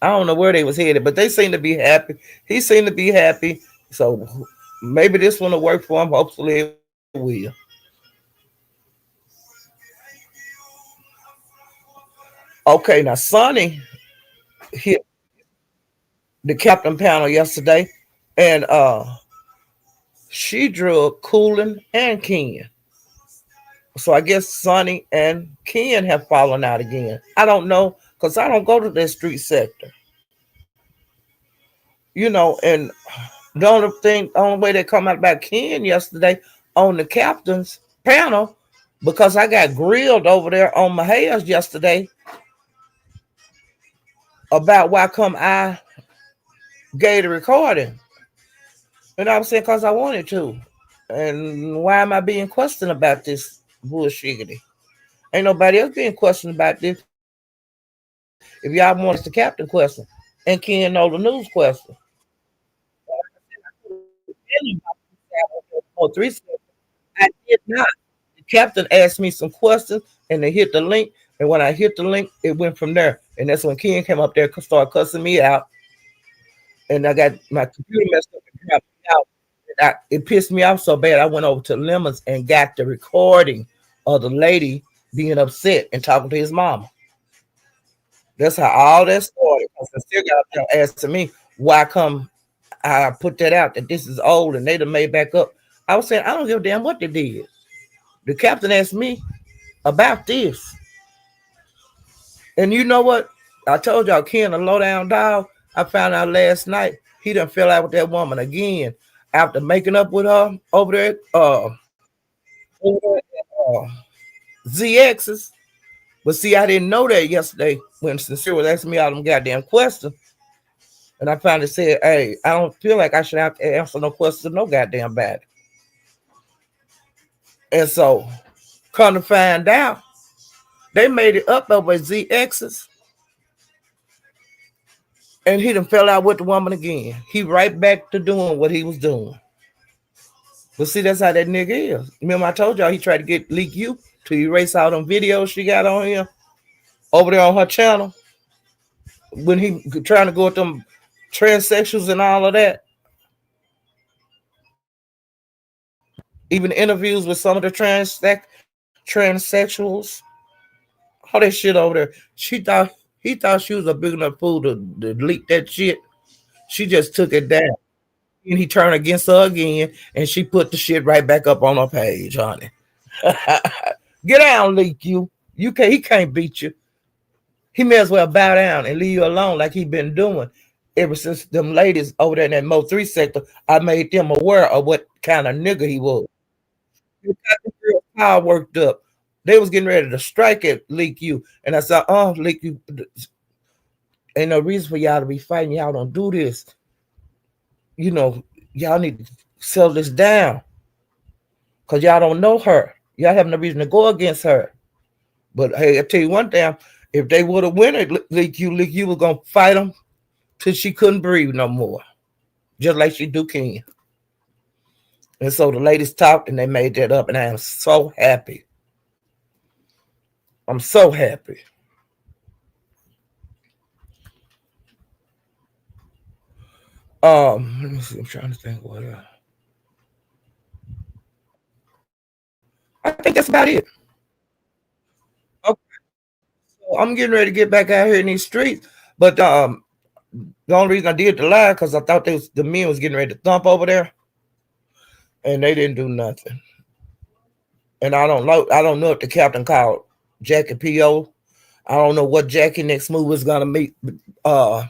A: I don't know where they was headed, but they seem to be happy. He seemed to be happy, so maybe this one will work for him. Hopefully, it will. Okay, now Sonny hit the captain panel yesterday. And she drug Coolin and Ken. So I guess Sonny and Ken have fallen out again. I don't know because I don't go to that street sector. And the only way they come out about Ken yesterday on the captain's panel, because I got grilled over there on my hairs yesterday about why come I gave the recording. And I was saying because I wanted to. And why am I being questioned about this bullshit? Ain't nobody else being questioned about this. If y'all want to ask the captain question and Ken know the news question. I did not. The captain asked me some questions and they hit the link. And when I hit the link, it went from there. And that's when Ken came up there and started cussing me out. And I got my computer messed up and dropped me out. It pissed me off so bad. I went over to Lemons and got the recording of the lady being upset and talking to his mama. That's how all that started. Because I still got there asking me why come I put that out that this is old and they done made back up. I was saying I don't give a damn what they did. The captain asked me about this, and you know what? I told y'all Ken a low down dog. I found out last night he done fell out with that woman again after making up with her over there at, ZX's. But see, I didn't know that yesterday when Sincere was asking me all them goddamn questions. And I finally said, hey, I don't feel like I should have to answer no questions no goddamn bad. And so, come to find out, they made it up over at ZX's. And he done fell out with the woman again. He right back to doing what he was doing. But see, that's how that nigga is. Remember I told y'all he tried to get Leak You to erase all them videos she got on him over there on her channel when he trying to go with them transsexuals and all of that. Even interviews with some of the transsexuals, all that shit over there. He thought she was a big enough fool to leak that shit. She just took it down. And he turned against her again, and she put the shit right back up on her page, honey. Get down, Leak You. He can't beat you. He may as well bow down and leave you alone like he been doing ever since them ladies over there in that Mo 3 sector. I made them aware of what kind of nigga he was. He got the girl power worked up. They was getting ready to strike at Leak You. And I said, Leak You, ain't no reason for y'all to be fighting. Y'all don't do this. Y'all need to settle this down. Because y'all don't know her. Y'all have no reason to go against her. But hey, I tell you one thing, if they would have won it, Leak You was gonna fight them till she couldn't breathe no more. Just like she do Ken. And so the ladies talked and they made that up, and I am so happy. I'm so happy. Let me see. I'm trying to think what else. I think that's about it. Okay, so I'm getting ready to get back out here in these streets. But the only reason I did the live because I thought the men was getting ready to thump over there, and they didn't do nothing. And I don't know if the captain called Jackie P.O. I don't know what Jackie next move is gonna be, but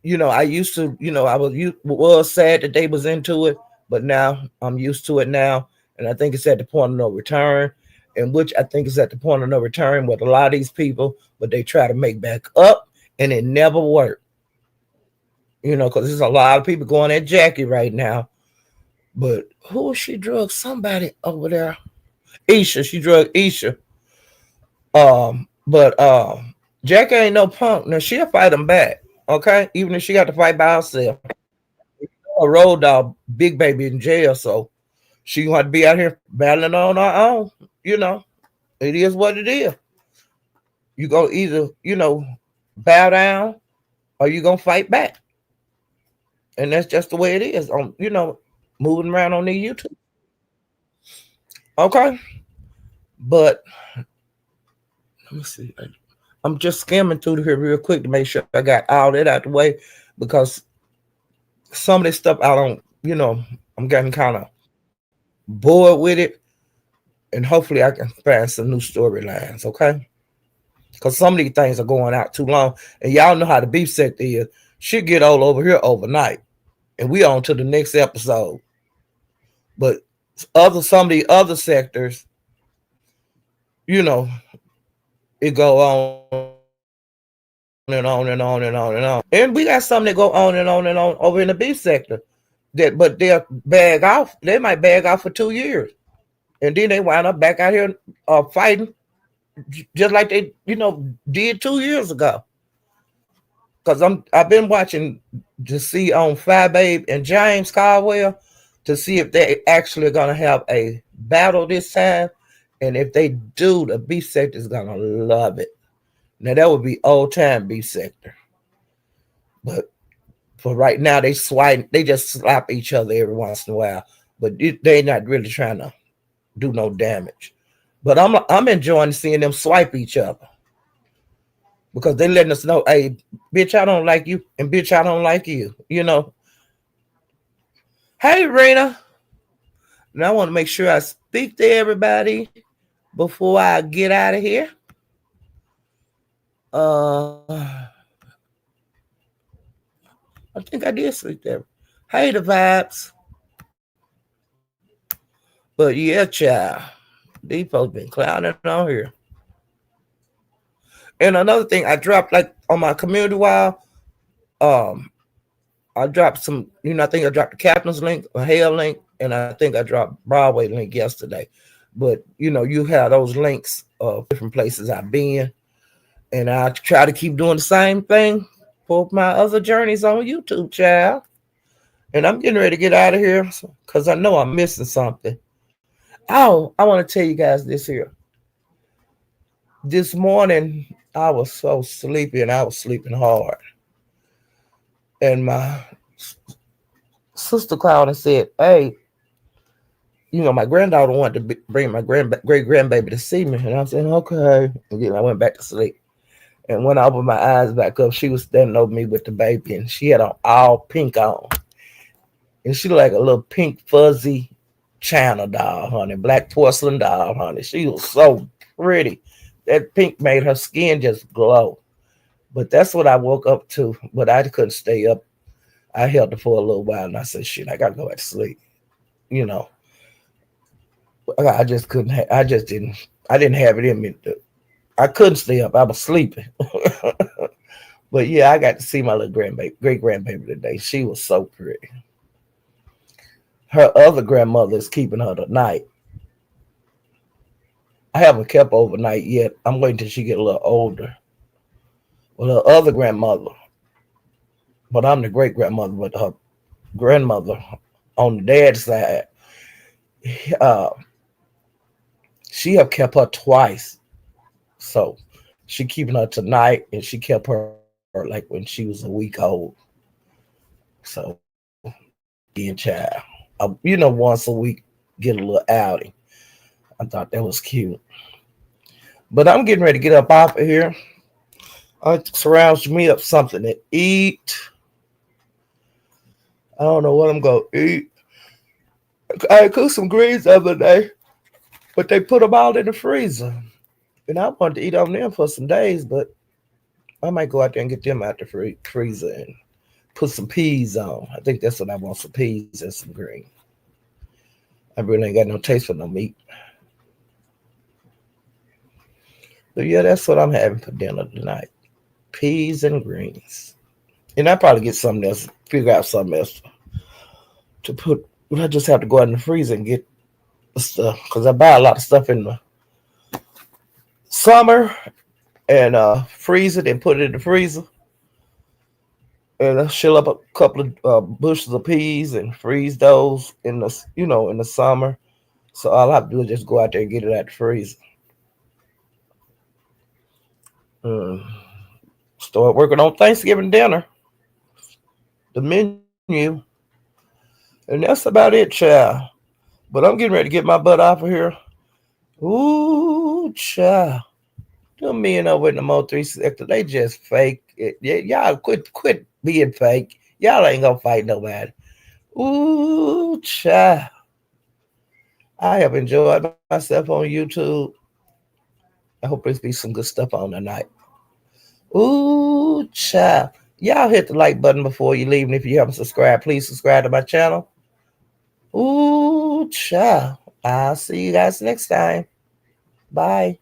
A: I used to, was sad that they was into it, but now I'm used to it now, and I think it's at the point of no return, and which I think is at the point of no return with a lot of these people, but they try to make back up, and it never worked. Because there's a lot of people going at Jackie right now. But who she drug? Somebody over there. Isha. She drug Isha. But Jackie ain't no punk. Now she'll fight him back. Okay, even if she got to fight by herself. A road dog, big baby in jail, so she gonna have to be out here battling on her own. It is what it is. You gonna either bow down or you gonna fight back, and that's just the way it is. On moving around on the YouTube. Okay, but let me see. I'm just skimming through here real quick to make sure I got all that out the way because some of this stuff I don't, I'm getting kind of bored with it, and hopefully I can find some new storylines. Okay, because some of these things are going out too long, and y'all know how the beef sector is. Shit get all over here overnight, and we on to the next episode. But some of the other sectors, you know, it go on and on and on and on and on. And we got some that go on and on and on over in the beef sector. But they'll bag off. They might bag off for 2 years, and then they wind up back out here fighting just like they did 2 years ago. Because I've been watching to see on Fire Babe and James Caldwell to see if they actually gonna have a battle this time, and if they do, the beef sector is gonna love it. Now that would be old time beef sector, but for right now they just slap each other every once in a while, but they're not really trying to do no damage. But I'm enjoying seeing them swipe each other because they letting us know, hey, bitch, I don't like you, and bitch, I don't like you. Hey, Rena. And I want to make sure I speak to everybody before I get out of here. I think I did speak there. Hey, the vibes. But yeah, child. These folks been clowning on here. And another thing, I dropped like on my community wall. Um, I dropped some. I think I dropped the Captain's link, a Hell link, and I think I dropped Broadway link yesterday. But you have those links of different places I've been, and I try to keep doing the same thing for my other journeys on YouTube, child. And I'm getting ready to get out of here because I know I'm missing something. Oh, I want to tell you guys this here. This morning, I was so sleepy and I was sleeping hard. And my sister called and said, hey, my granddaughter wanted to bring my great grandbaby to see me. And I said, okay. And then I went back to sleep. And when I opened my eyes back up, she was standing over me with the baby, and she had on all pink on. And she looked like a little pink fuzzy China doll, honey, black porcelain doll, honey. She was so pretty. That pink made her skin just glow. But that's what I woke up to. But I couldn't stay up. I held it for a little while, and I said, shit, I got to go back to sleep. I just couldn't. I just didn't. I didn't have it in me. I couldn't stay up. I was sleeping. But yeah, I got to see my little great grandbaby today. She was so pretty. Her other grandmother is keeping her tonight. I haven't kept overnight yet. I'm waiting till she get a little older. Well, her other grandmother, but I'm the great grandmother, but her grandmother on the dad's side, she have kept her twice. So she keeping her tonight, and she kept her like when she was a week old. So being child, once a week get a little outing. I thought that was cute. But I'm getting ready to get up off of here. I surrounds me up something to eat. I don't know what I'm gonna eat. I cooked some greens the other day, but they put them all in the freezer. And I wanted to eat on them for some days, but I might go out there and get them out the freezer and put some peas on. I think that's what I want, some peas and some green. I really ain't got no taste for no meat. But yeah, that's what I'm having for dinner tonight. Peas and greens. And I probably get something else, figure out something else to put. I just have to go out in the freezer and get the stuff. Because I buy a lot of stuff in the summer and freeze it and put it in the freezer. And I chill up a couple of bushels of peas and freeze those in the summer. So all I have to do is just go out there and get it out the freezer. Start working on Thanksgiving dinner, the menu, and that's about it, child. But I'm getting ready to get my butt off of here. Ooh, child. Them men over in the Mo3 sector, they just fake it. Y'all quit being fake. Y'all ain't gonna fight nobody. Ooh, child. I have enjoyed myself on YouTube. I hope there's be some good stuff on tonight. Ooh, child. Y'all hit the like button before you leave. And if you haven't subscribed, please subscribe to my channel. Ooh, child. I'll see you guys next time. Bye.